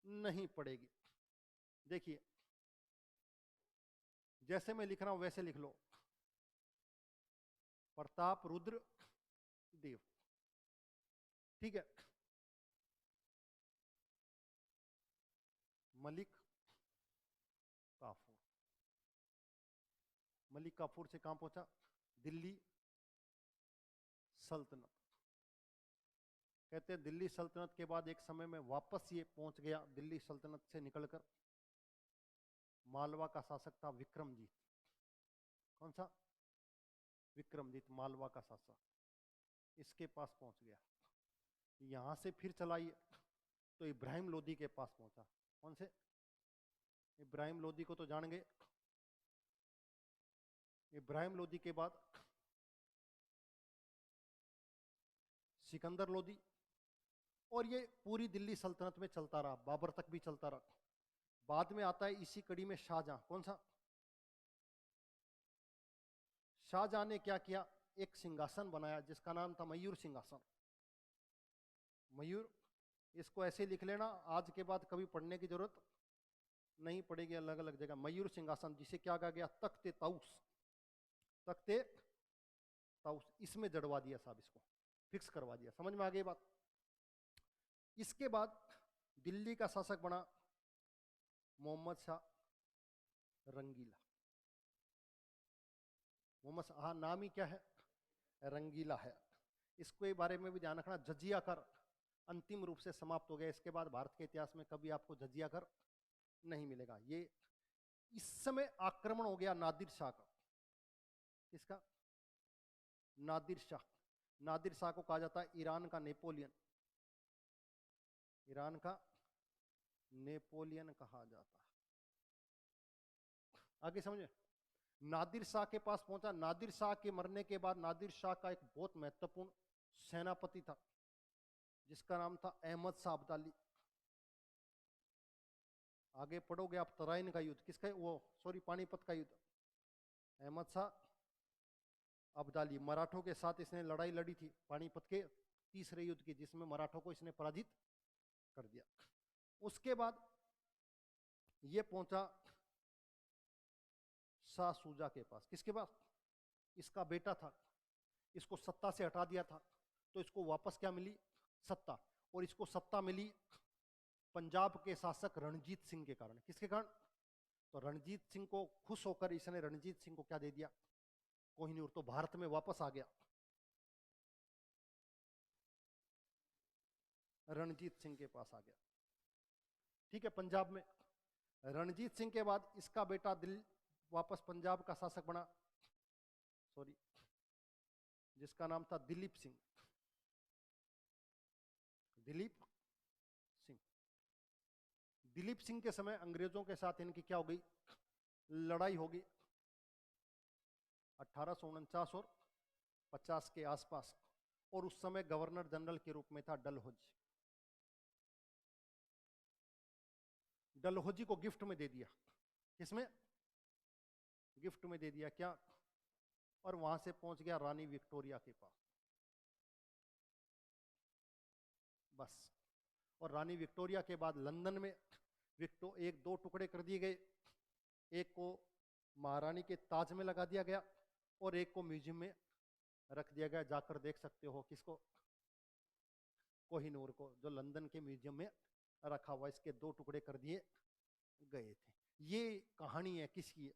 नहीं पड़ेगी। देखिए, जैसे मैं लिख रहा हूं वैसे लिख लो। प्रताप रुद्र देव। ठीक है? मलिक काफूर। मलिक काफूर से कहां पहुंचा? दिल्ली सल्तनत। कहते हैं दिल्ली सल्तनत के बाद एक समय में वापस ये पहुंच गया, दिल्ली सल्तनत से निकलकर मालवा का शासक था विक्रमजीत। कौन सा? विक्रमजीत, मालवा का शासक, इसके पास पहुंच गया। यहां से फिर चलाइए तो इब्राहिम लोदी के पास पहुंचा। कौन से? इब्राहिम लोदी को तो जानेंगे। इब्राहिम लोदी के बाद सिकंदर लोदी, और ये पूरी दिल्ली सल्तनत में चलता रहा, बाबर तक भी चलता रहा। बाद में आता है इसी कड़ी में शाहजहां। कौन सा? शाहजहां ने क्या किया? एक सिंहासन बनाया जिसका नाम था मयूर सिंहासन। मयूर, इसको ऐसे लिख लेना, आज के बाद कभी पढ़ने की जरूरत नहीं पड़ेगी अलग अलग जगह। मयूर सिंहासन, जिसे क्या कहा गया? तख्ते ताउस। तख्ते ताउस, इसमें जड़वा दिया साहब, इसको फिक्स करवा दिया। समझ में आ गई बात? इसके बाद दिल्ली का शासक बना मोहम्मद शाह रंगीला। मोहम्मद शाह, हाँ, नाम ही क्या है? रंगीला है। इसके बारे में भी ध्यान रखना। जजिया कर अंतिम रूप से समाप्त हो गया। इसके बाद भारत के इतिहास में कभी आपको जजिया कर नहीं मिलेगा। ये इस समय आक्रमण हो गया नादिर शाह का। किसका? नादिर शाह। नादिर शाह को कहा जाता है ईरान का नेपोलियन। ईरान का नेपोलियन कहा जाता है। आगे समझे? नादिर शाह के पास पहुंचा। नादिर शाह के मरने के बाद नादिर शाह का एक बहुत महत्वपूर्ण सेनापति था जिसका नाम था अहमद शाह अब्दाली। आगे पढ़ोगे आप तराइन का युद्ध, किसका? वो सॉरी, पानीपत का युद्ध। अहमद शाह अब्दाली, मराठों के साथ इसने लड़ाई लड़ी थी पानीपत के तीसरे युद्ध की, जिसमें मराठों को इसने पराजित कर दिया। उसके बाद ये पहुंचा शाह सूजा के पास। किसके पास? इसका बेटा था, इसको सत्ता से हटा दिया था, तो इसको वापस क्या मिली? सत्ता। और इसको सत्ता मिली पंजाब के शासक रणजीत सिंह के कारण। किसके कारण? तो रणजीत सिंह को खुश होकर इसने रणजीत सिंह को क्या दे दिया? कोहिनूर। तो भारत में वापस आ गया रणजीत सिंह के पास आ गया। ठीक है, पंजाब में रणजीत सिंह के बाद इसका बेटा दिल्ली वापस पंजाब का शासक बना, सॉरी, जिसका नाम था दिलीप सिंह। दिलीप सिंह। दिलीप सिंह के समय अंग्रेजों के साथ इनकी क्या हो गई? लड़ाई हो गई 1849 और 50 के आसपास। और उस समय गवर्नर जनरल के रूप में था डलहौजी। डलहौजी को गिफ्ट में दे दिया। किसमें? गिफ्ट में दे दिया क्या? और वहां से पहुंच गया रानी विक्टोरिया के पास, बस। और रानी विक्टोरिया के बाद लंदन में एक दो टुकड़े कर दिए गए, एक को महारानी के ताज में लगा दिया गया और एक को म्यूजियम में रख दिया गया। जाकर देख सकते हो। किसको? कोहिनूर को, जो लंदन के म्यूजियम में रखा हुआ। इसके दो टुकड़े कर दिए गए थे। ये कहानी है किसकी?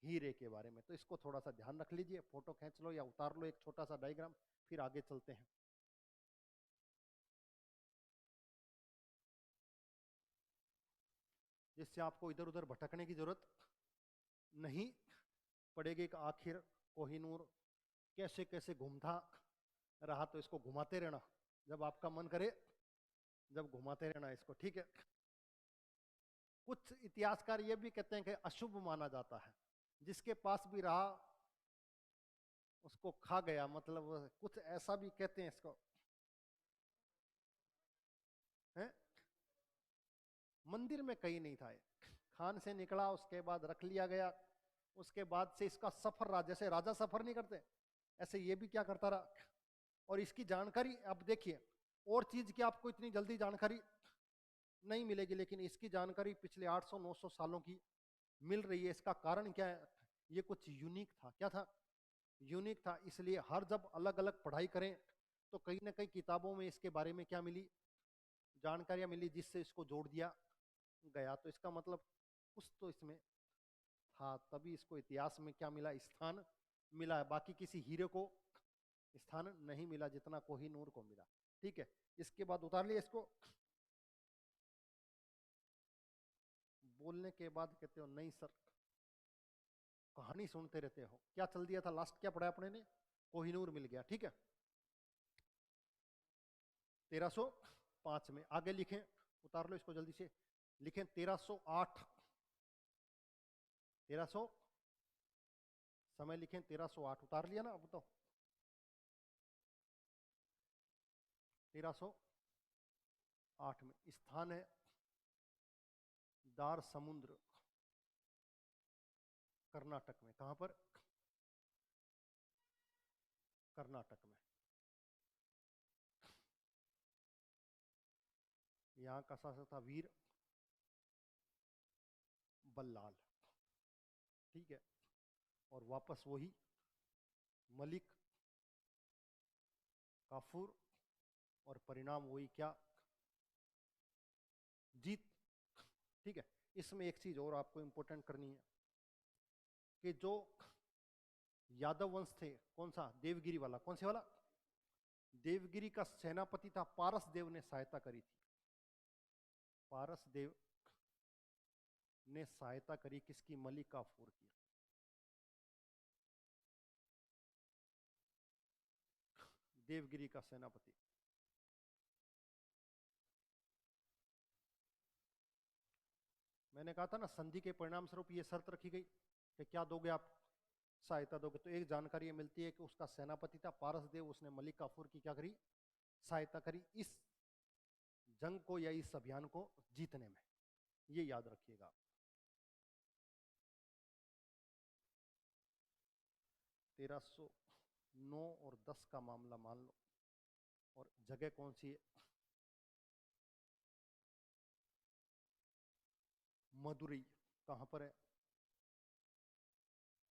हीरे के बारे में। तो इसको थोड़ा सा ध्यान रख लीजिए, फोटो खींच लो या उतार लो एक छोटा सा डायग्राम, फिर आगे चलते हैं। जिससे आपको इधर उधर भटकने की जरूरत नहीं पड़ेगी। कि आखिर कोहिनूर कैसे कैसे घूमता रहा, तो इसको घुमाते रहना जब आपका मन करे, जब घुमाते रहना इसको। ठीक है। कुछ इतिहासकार ये भी कहते हैं कि अशुभ माना जाता है, जिसके पास भी रहा उसको खा गया, मतलब कुछ ऐसा भी कहते हैं इसको है? मंदिर में कहीं नहीं था, खान से निकला, उसके बाद रख लिया गया। उसके बाद से इसका सफर रहा, जैसे राजा सफर नहीं करते ऐसे ये भी क्या करता रहा। और इसकी जानकारी अब देखिए, और चीज की आपको इतनी जल्दी जानकारी नहीं मिलेगी, लेकिन इसकी जानकारी पिछले 800-900 सालों की मिल रही है। इसका कारण क्या है? ये कुछ यूनिक था। क्या था? यूनिक था। इसलिए हर जब अलग अलग पढ़ाई करें तो कहीं ना कहीं किताबों में इसके बारे में क्या मिली? जानकारियां मिली, जिससे इसको जोड़ दिया गया। तो इसका मतलब कुछ तो इसमें था, तभी इसको इतिहास में क्या मिला? स्थान मिला है। बाकी किसी हीरे को स्थान नहीं मिला जितना कोहिनूर को मिला। ठीक है, इसके बाद उतार लिया इसको। बोलने के बाद कहते हो नहीं सर, कहानी सुनते रहते हो। क्या चल दिया था? लास्ट क्या पढ़ा अपने ने? कोहिनूर मिल गया। ठीक है, 1305 में। आगे लिखें, उतार लो इसको जल्दी से। लिखें 1308, 1300, समय लिखें 1308। उतार लिया ना? अब तो 1308 में। स्थान है दार समुद्र, कर्नाटक में। कहां पर? कर्नाटक में। यहां का शासक था वीर बल्लाल। ठीक है, और वापस वही मलिक काफूर, और परिणाम वही क्या? जीत। ठीक है, इसमें एक चीज और आपको इंपॉर्टेंट करनी है कि जो यादव वंश थे, कौन सा? देवगिरी वाला। कौन से वाला? देवगिरी का सेनापति था पारस देव ने सहायता करी थी। पारस देव ने सहायता करी किसकी? मलिक काफूर की। देवगिरी का सेनापति। मैंने कहा था ना, संधि के परिणाम स्वरूप ये शर्त रखी गई कि क्या दोगे आप? सहायता दोगे। तो एक जानकारी ये मिलती है कि उसका सेनापति था पारस देव, उसने मलिक काफूर की क्या करी? सहायता करी इस जंग को या इस अभियान को जीतने में। ये याद रखिएगा। 1309 और 10 का मामला मान लो। और जगह कौन सी है? मदुरई। कहां पर है?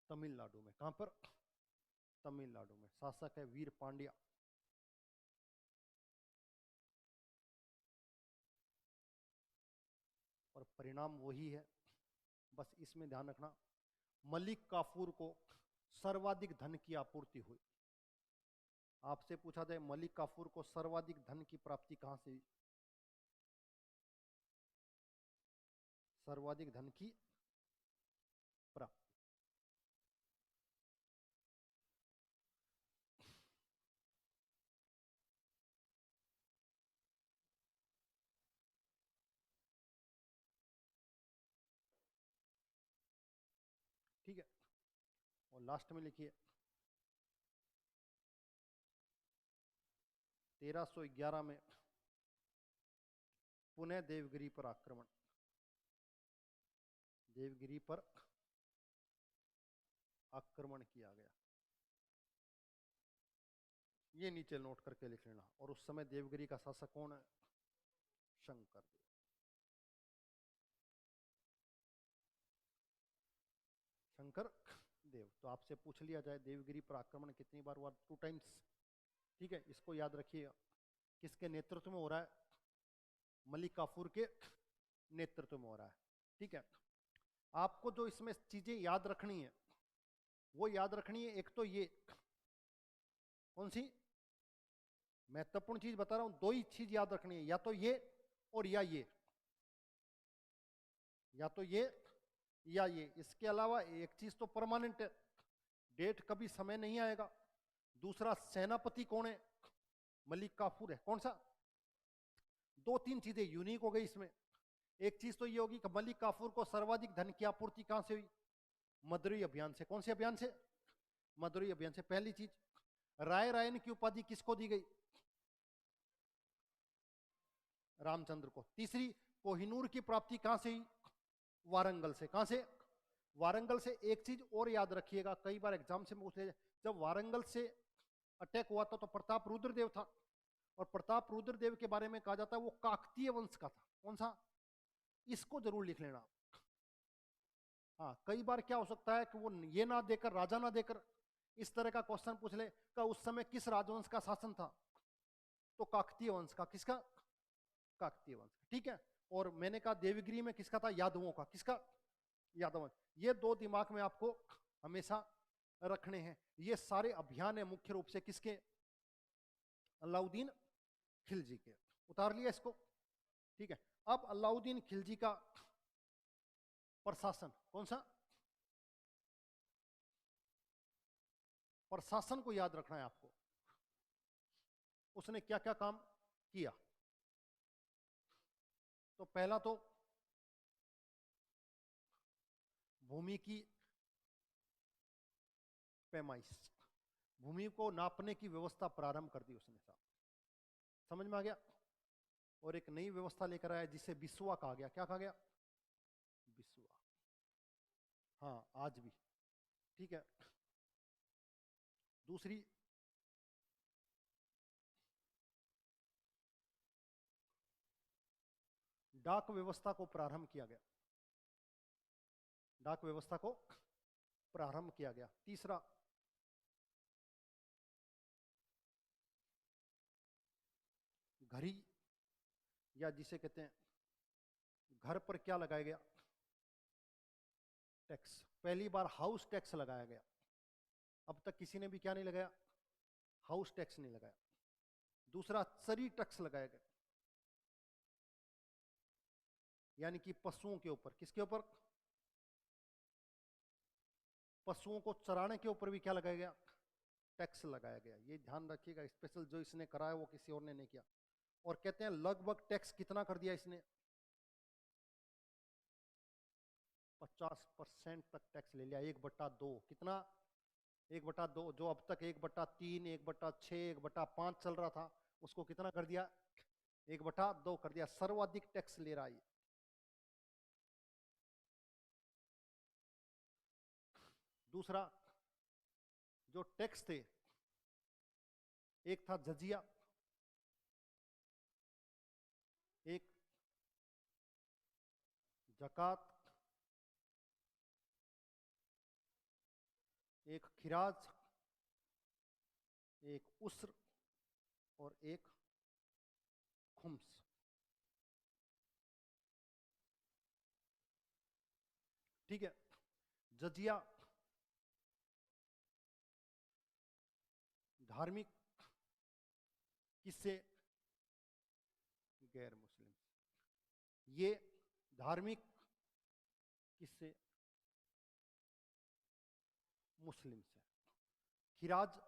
तमिलनाडु में। कहां पर? तमिलनाडु में। शासक है वीर पांड्या। और परिणाम वही है, बस इसमें ध्यान रखना, मलिक काफूर को सर्वाधिक धन की आपूर्ति हुई। आपसे पूछा जाए मलिक काफूर को सर्वाधिक धन की प्राप्ति कहां से हुई? सर्वाधिक धन की प्राप्ति। ठीक है, और लास्ट में लिखिए 1311 में पुनः देवगिरी पर आक्रमण। देवगिरी पर आक्रमण किया गया। ये नीचे नोट करके लिख लेना। और उस समय देवगिरी का शासक कौन है? शंकर देव। शंकर देव। तो आपसे पूछ लिया जाए देवगिरी पर आक्रमण कितनी बार हुआ? 2 टाइम्स। ठीक है, इसको याद रखिएगा। किसके नेतृत्व में हो रहा है? मलिक काफूर के नेतृत्व में हो रहा है। ठीक है, आपको जो इसमें चीजें याद रखनी है वो याद रखनी है। एक तो ये कौन सी महत्वपूर्ण चीज बता रहा हूं, 2 ही चीज याद रखनी है, या तो ये और या ये, या तो ये या ये। इसके अलावा एक चीज तो परमानेंट है, डेट कभी समय नहीं आएगा। दूसरा, सेनापति कौन है? मलिक काफूर है। कौन सा? 2-3 चीजें यूनिक हो गई इसमें। एक चीज तो ये होगी कि मलिक काफूर को सर्वाधिक धन की आपूर्ति कहां से हुई? मदुरई अभियान से। कौन से अभियान से? मदुरई अभियान से। पहली चीज। राय रायन की उपाधि किसको दी गई? रामचंद्र को। तीसरी, कोहिनूर की प्राप्ति कहां से हुई? वारंगल से। कहां से? वारंगल से। एक चीज और याद रखिएगा, कई बार एग्जाम से पूछ ले, जब वारंगल से अटैक हुआ था तो प्रताप रुद्रदेव था, और प्रताप रुद्रदेव के बारे में कहा जाता है वो काकतीय वंश का था। कौन सा? इसको जरूर लिख लेना। हाँ, कई बार क्या हो सकता है कि वो ये ना देकर, राजा ना देकर, इस तरह का क्वेश्चन पूछ ले कि उस समय किस राजवंश का शासन था? तो काकतीय वंश का। किसका? काकतीय वंश। ठीक है, और मैंने कहा देवगिरी में किसका था? यादवों का। किसका? यादव वंश। ये 2 दिमाग में आपको हमेशा रखने हैं। ये सारे अभियान है मुख्य रूप से किसके? अलाउद्दीन खिलजी के। उतार लिया इसको। ठीक है, अब अलाउद्दीन खिलजी का प्रशासन कौन सा? प्रशासन को याद रखना है आपको। उसने क्या क्या काम किया? तो पहला तो भूमि की पैमाइश, भूमि को नापने की व्यवस्था प्रारंभ कर दी उसने। साहब समझ में आ गया? और एक नई व्यवस्था लेकर आया जिसे बिस्वा कहा गया। क्या कहा गया? बिस्वा। हाँ, आज भी। ठीक है, दूसरी, डाक व्यवस्था को प्रारंभ किया गया। डाक व्यवस्था को प्रारंभ किया गया। तीसरा, घड़ी, या जिसे कहते हैं घर पर क्या लगाया गया? टैक्स। पहली बार हाउस टैक्स लगाया गया। अब तक किसी ने भी क्या नहीं लगाया? हाउस टैक्स नहीं लगाया। दूसरा, चरी टैक्स लगाया गया, यानी कि पशुओं के ऊपर। किसके ऊपर? पशुओं को चराने के ऊपर भी क्या लगाया गया? टैक्स लगाया गया। ये ध्यान रखिएगा, स्पेशल जो इसने करा है वो किसी और ने नहीं किया। और कहते हैं लगभग टैक्स कितना कर दिया इसने? 50% तक टैक्स ले लिया। 1/2। कितना? 1/2। जो अब तक 1/3, 1/6, 1/5 चल रहा था, उसको कितना कर दिया? 1/2 कर दिया। सर्वाधिक टैक्स ले रहा है। दूसरा, जो टैक्स थे, एक था जजिया, एक जकात, एक खिराज, एक उस्र और एक खुम्स। ठीक है। जजिया धार्मिक किससे? गैर मुस्लिम से। ये धार्मिक किससे? मुस्लिम से। खिराज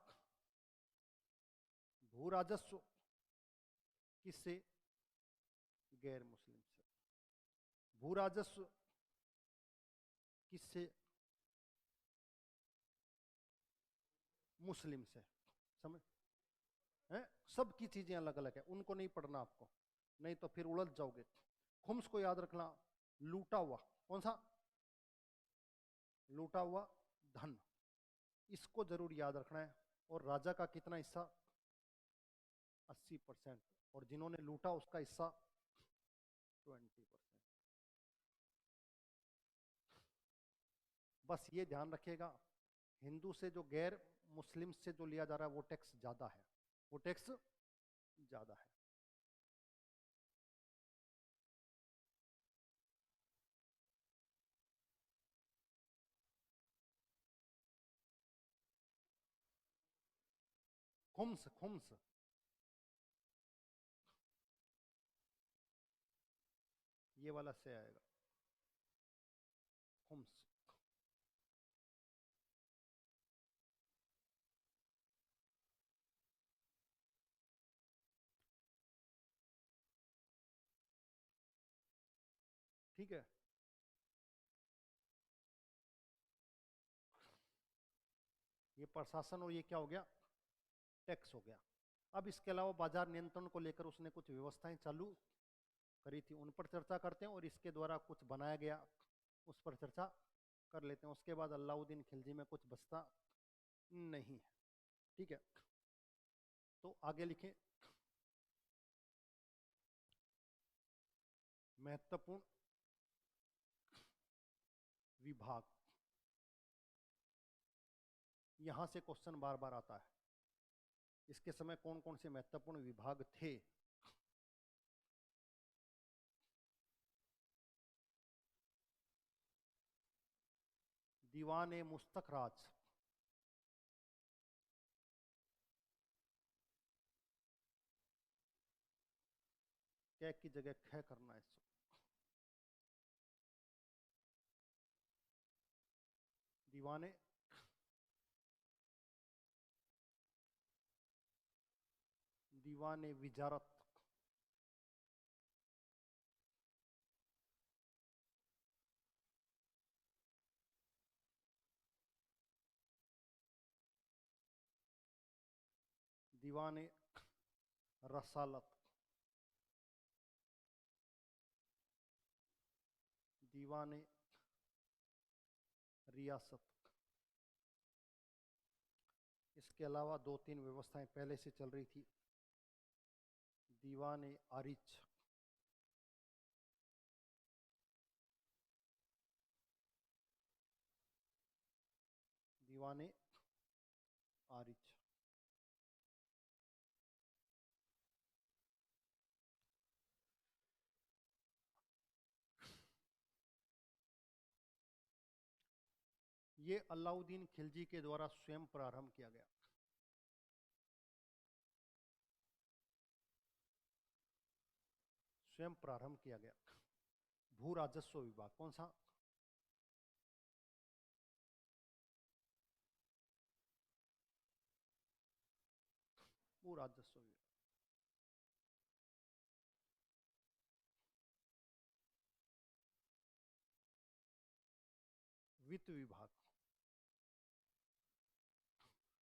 भू राजस्व किससे? गैर मुस्लिम से। भू राजस्व किससे? मुस्लिम से। समझ है? सबकी चीजें अलग अलग है, उनको नहीं पढ़ना आपको, नहीं तो फिर उलझ जाओगे। खुम्स को याद रखना, लूटा हुआ, कौन सा? लूटा हुआ धन, इसको जरूर याद रखना है। और राजा का कितना हिस्सा? 80%। और जिन्होंने लूटा उसका हिस्सा 20%। बस ये ध्यान रखिएगा, हिंदू से जो गैर मुस्लिम से जो लिया जा रहा है वो टैक्स ज्यादा है, वो टैक्स ज्यादा है। खुम्स, खुम्स ये वाला से आएगा, खुम्स। ठीक है। ये प्रशासन और ये क्या हो गया? टैक्स हो गया। अब इसके अलावा बाजार नियंत्रण को लेकर उसने कुछ व्यवस्थाएं चालू करी थी, उन पर चर्चा करते हैं, और इसके द्वारा कुछ बनाया गया उस पर चर्चा कर लेते हैं। उसके बाद अलाउद्दीन खिलजी में कुछ बचता नहीं है। ठीक है, तो आगे लिखें। महत्वपूर्ण विभाग, यहां से क्वेश्चन बार बार आता है, इसके समय कौन कौन से महत्वपूर्ण विभाग थे? दीवान ए मुस्तक राज, कै की जगह ख करना है इसको। दीवाने दीवाने विजारत, दीवाने रसालत, दीवाने रियासत। इसके अलावा दो तीन व्यवस्थाएं पहले से चल रही थी। दीवाने आरिच, दीवाने आरिच। ये अलाउद्दीन खिलजी के द्वारा स्वयं प्रारंभ किया गया। स्वयं प्रारंभ किया गया। भू राजस्व विभाग कौन सा? भू राजस्व विभाग। वित्त विभाग,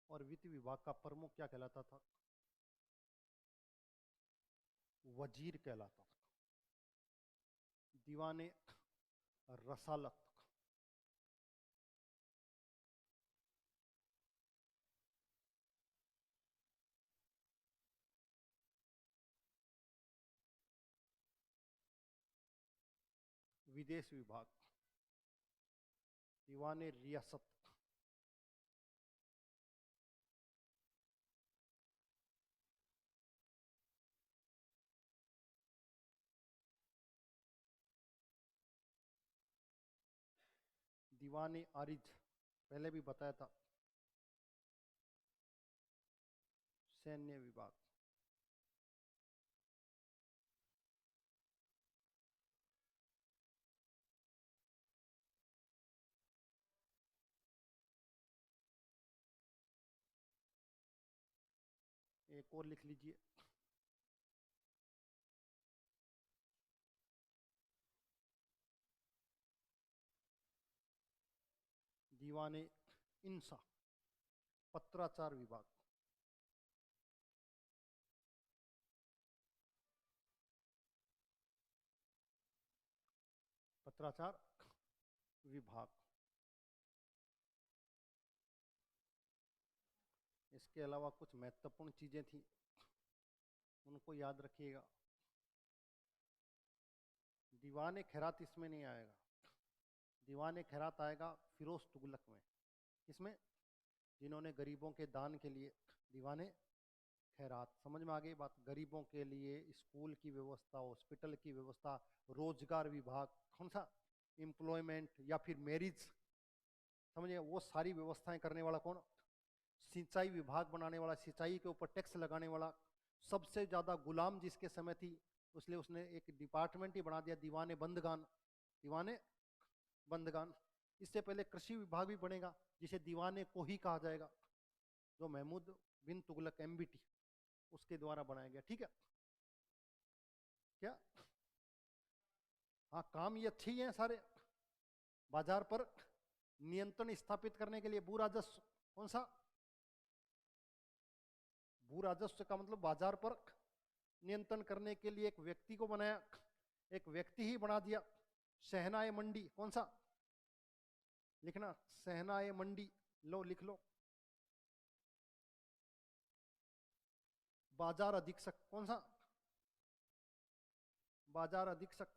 और वित्त विभाग का प्रमुख क्या कहलाता था? वजीर कहलाता था। दीवाने रसालत, विदेश विभाग, दीवाने रियासत, दीवाने आरिज पहले भी बताया था, सैन्य विभाग। एक और लिख लीजिए, दीवाने इंसा पत्राचार विभाग। पत्राचार विभाग। इसके अलावा कुछ महत्वपूर्ण चीजें थी, उनको याद रखिएगा। दीवाने खैरात इसमें नहीं आएगा, दीवाने खैरात आएगा फिरोज तुगलक में। इसमें जिन्होंने गरीबों के दान के लिए, दीवाने खैरात। समझ में आ गई बात? गरीबों के लिए स्कूल की व्यवस्था, हॉस्पिटल की व्यवस्था, रोजगार विभाग, कौन सा, एम्प्लॉयमेंट या फिर मैरिज, समझिए वो सारी व्यवस्थाएं करने वाला कौन? सिंचाई विभाग बनाने वाला, सिंचाई के ऊपर टैक्स लगाने वाला। सबसे ज्यादा गुलाम जिसके समय थी, इसलिए उसने एक डिपार्टमेंट ही बना दिया, दीवाने बंदगान। दीवाने बंदगान। इससे पहले कृषि विभाग भी बनेगा, जिसे दीवाने को ही कहा जाएगा, जो महमूद बिन तुगलक MBT उसके द्वारा बनाया गया। ठीक है क्या? हाँ, काम ये अच्छे ही हैं सारे। बाजार पर नियंत्रण स्थापित करने के लिए भू राजस्व, कौन सा? भू राजस्व का मतलब बाजार पर नियंत्रण करने के लिए एक व्यक्ति को बनाया, एक व्यक्ति ही बना दिया। शहनाई मंडी, कौन सा लिखना? शहनाई मंडी, लो लिख लो। बाजार अधीक्षक, कौन सा? बाजार अधीक्षक।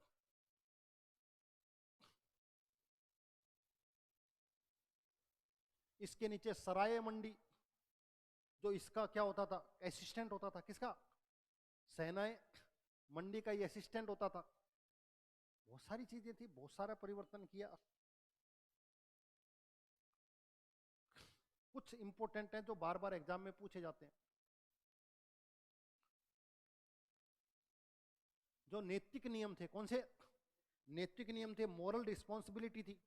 इसके नीचे सराय मंडी, जो इसका क्या होता था? असिस्टेंट होता था। किसका? सेनाएं मंडी का ये असिस्टेंट होता था। बहुत सारी चीजें थी, बहुत सारा परिवर्तन किया। कुछ इंपॉर्टेंट हैं जो बार बार एग्जाम में पूछे जाते हैं। जो नैतिक नियम थे, कौन से नैतिक नियम थे? मॉरल रिस्पॉन्सिबिलिटी थी,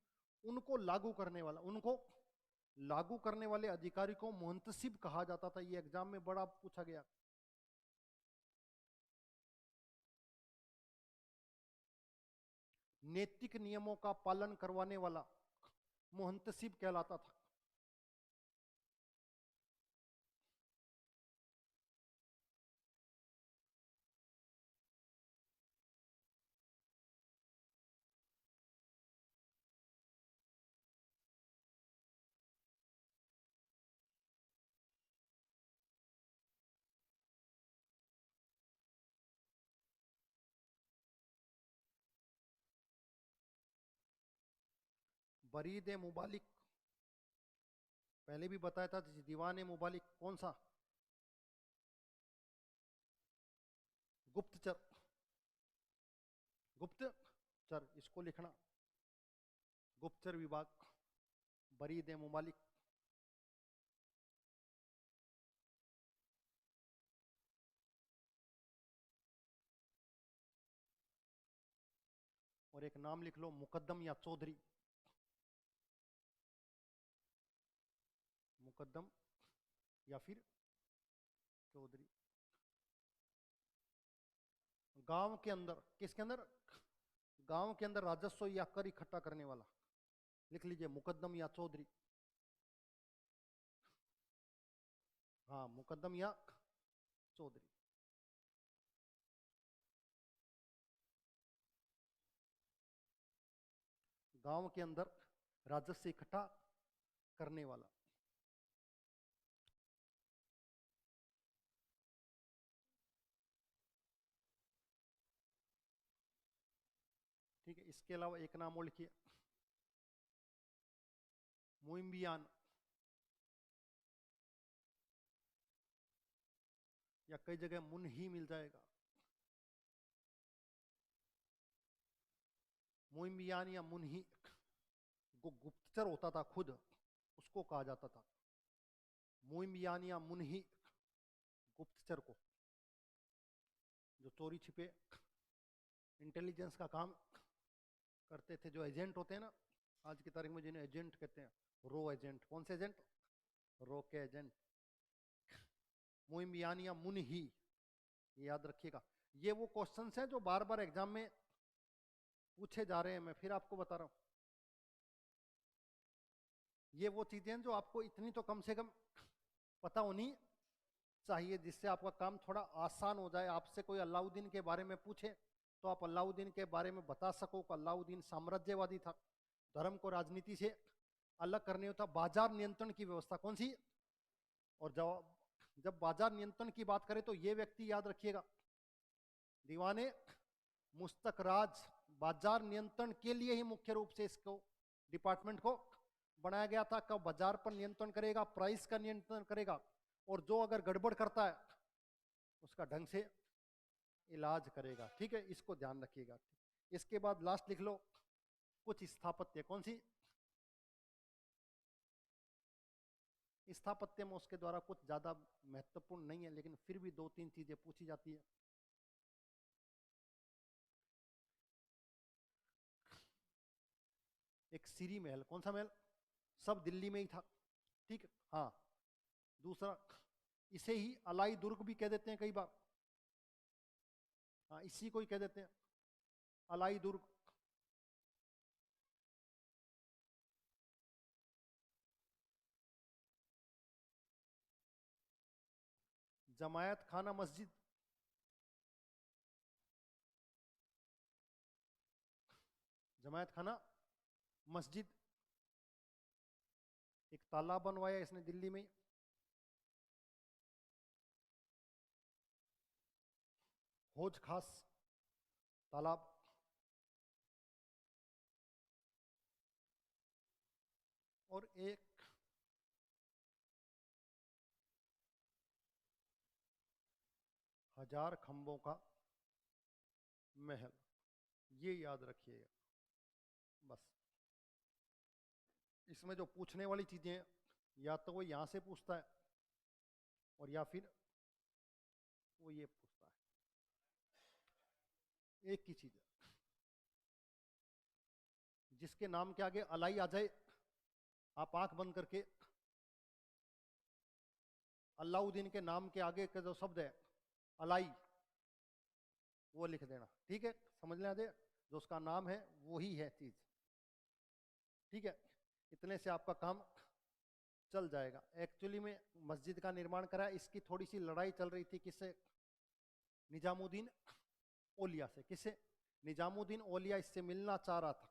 उनको लागू करने वाला, उनको लागू करने वाले अधिकारी को मुंतसिब कहा जाता था। ये एग्जाम में बड़ा पूछा गया। नैतिक नियमों का पालन करवाने वाला मुंतसिब कहलाता था। बरीद मुबालिक पहले भी बताया था। दीवान मुबालिक कौन सा? गुप्तचर। गुप्तचर, इसको लिखना, गुप्तचर विभाग, बरीद मुबालिक। और एक नाम लिख लो, मुकद्दम या चौधरी। मुकद्दम या फिर चौधरी। गांव के अंदर, किसके अंदर? गांव के अंदर राजस्व या कर इकट्ठा करने वाला। लिख लीजिए, मुकद्दम या चौधरी। हाँ, मुकद्दम या चौधरी। गांव के अंदर राजस्व इकट्ठा करने वाला। ठीक है, इसके अलावा एक नाम और लिखिए, मुइम्बियान, या कई जगह मुन ही मिल जाएगा। मुइम्बियान या मुनही, जो गुप्तचर होता था खुद, उसको कहा जाता था मुइमियान या मुनही, गुप्तचर को, जो चोरी छिपे इंटेलिजेंस का काम करते थे, जो एजेंट होते हैं ना आज की तारीख में, जिन्हें एजेंट कहते हैं, रो एजेंट। कौन से एजेंट? रो के एजेंट, मुइमियान या मुनही, ये याद रखिएगा। ये वो क्वेश्चंस हैं जो बार बार एग्जाम में पूछे जा रहे हैं, मैं फिर आपको बता रहा हूं। ये वो चीजें हैं जो आपको इतनी तो कम से कम पता होनी चाहिए, जिससे आपका काम थोड़ा आसान हो जाए। आपसे कोई अलाउद्दीन के बारे में पूछे तो आप अलाउद्दीन के बारे में बता सको कि अलाउद्दीन साम्राज्यवादी था, धर्म को राजनीति से अलग करने होता, बाजार नियंत्रण की व्यवस्था कौन सी। और जब बाजार नियंत्रण की बात करें तो ये व्यक्ति याद रखिएगा, दीवाने मुस्तकराज, बाजार नियंत्रण के लिए ही मुख्य रूप से इसको डिपार्टमेंट को बनाया गया था। कब बाजार पर नियंत्रण करेगा, प्राइस का नियंत्रण करेगा, और जो अगर गड़बड़ करता है उसका ढंग से इलाज करेगा। ठीक है, इसको ध्यान रखिएगा। इसके बाद लास्ट लिख लो कुछ स्थापत्य। कौन सी स्थापत्य में उसके द्वारा कुछ ज्यादा महत्वपूर्ण नहीं है, लेकिन फिर भी दो तीन चीजें पूछी जाती है। एक सीरी महल, कौन सा महल, सब दिल्ली में ही था। ठीक है, हाँ। दूसरा, इसे ही अलाई दुर्ग भी कह देते हैं कई बार, हाँ, इसी को ही कह देते हैं अलाई दुर्ग। जमायत खाना मस्जिद, जमायत खाना मस्जिद, एक तालाब बनवाया इसने दिल्ली में, हौज खास तालाब, और एक हजार खंभों का महल। ये याद रखिएगा बस। इसमें जो पूछने वाली चीजें हैं, या तो वो यहां से पूछता है और या फिर वो ये पूछता है। एक ही चीज है, जिसके नाम के आगे अलाई आ जाए, आप आंख बंद करके अलाउद्दीन के नाम के आगे का जो शब्द है अलाई, वो लिख देना। ठीक है, समझ लेना दे, जो उसका नाम है वही है चीज। ठीक है, इतने से आपका काम चल जाएगा। एक्चुअली में मस्जिद का निर्माण करा, इसकी थोड़ी सी लड़ाई चल रही थी, किससे, निजामुद्दीन औलिया से। किससे, निजामुद्दीन औलिया इससे मिलना चाह रहा था,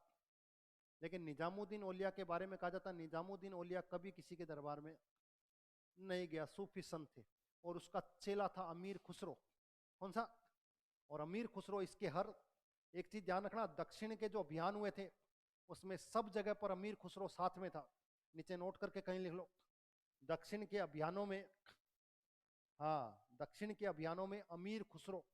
लेकिन निजामुद्दीन औलिया के बारे में कहा जाता है निजामुद्दीन औलिया कभी किसी के दरबार में नहीं गया, सूफी संत थे, और उसका चेला था अमीर खुसरो। कौन सा, और अमीर खुसरो इसके हर एक चीज ध्यान रखना, दक्षिण के जो अभियान हुए थे उसमें सब जगह पर अमीर खुसरो साथ में था। नीचे नोट करके कहीं लिख लो, दक्षिण के अभियानों में, हाँ, दक्षिण के अभियानों में अमीर खुसरो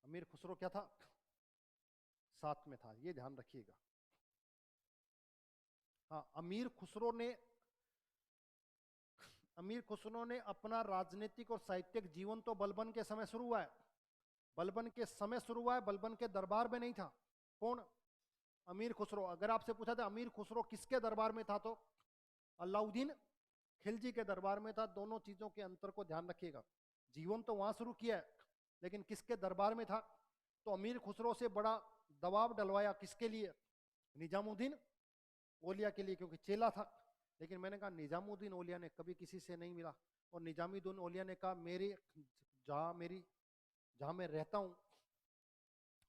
अमीर खुसरो क्या था, साथ में था, ये ध्यान रखिएगा। हाँ, अमीर खुसरो ने अपना राजनीतिक और साहित्यिक जीवन तो बलबन के समय शुरू हुआ है, बलबन के समय शुरू हुआ है, बलबन के दरबार में नहीं था। कौन, अमीर खुसरो। अगर आपसे पूछा था अमीर खुसरो किसके दरबार में था, तो अलाउद्दीन खिलजी के दरबार में था। दोनों चीजों के अंतर को ध्यान रखिएगा। जीवन तो वहां शुरू किया है, लेकिन किसके दरबार में था, तो अमीर खुसरो से बड़ा दबाव डलवाया किसके लिए, निजामुद्दीन औलिया के लिए, क्योंकि चेला था। लेकिन मैंने कहा निजामुद्दीन औलिया ने कभी किसी से नहीं मिला, और निजामुद्दीन औलिया ने कहा जहां मैं रहता हूं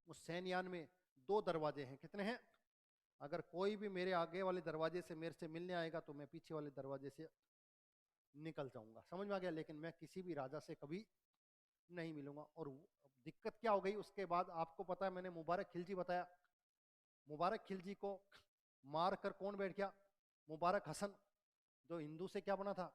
उस सैनयान में दो दरवाजे हैं। कितने हैं, अगर कोई भी मेरे आगे वाले दरवाजे से मेरे से मिलने आएगा तो मैं पीछे वाले दरवाजे से निकल जाऊंगा। समझ में आ गया, लेकिन मैं किसी भी राजा से कभी नहीं मिलूंगा। और दिक्कत क्या हो गई उसके बाद, आपको पता है, मैंने मुबारक खिलजी बताया, मुबारक खिलजी को मार कर कौन बैठ गया, मुबारक हसन, जो हिंदू से क्या बना था,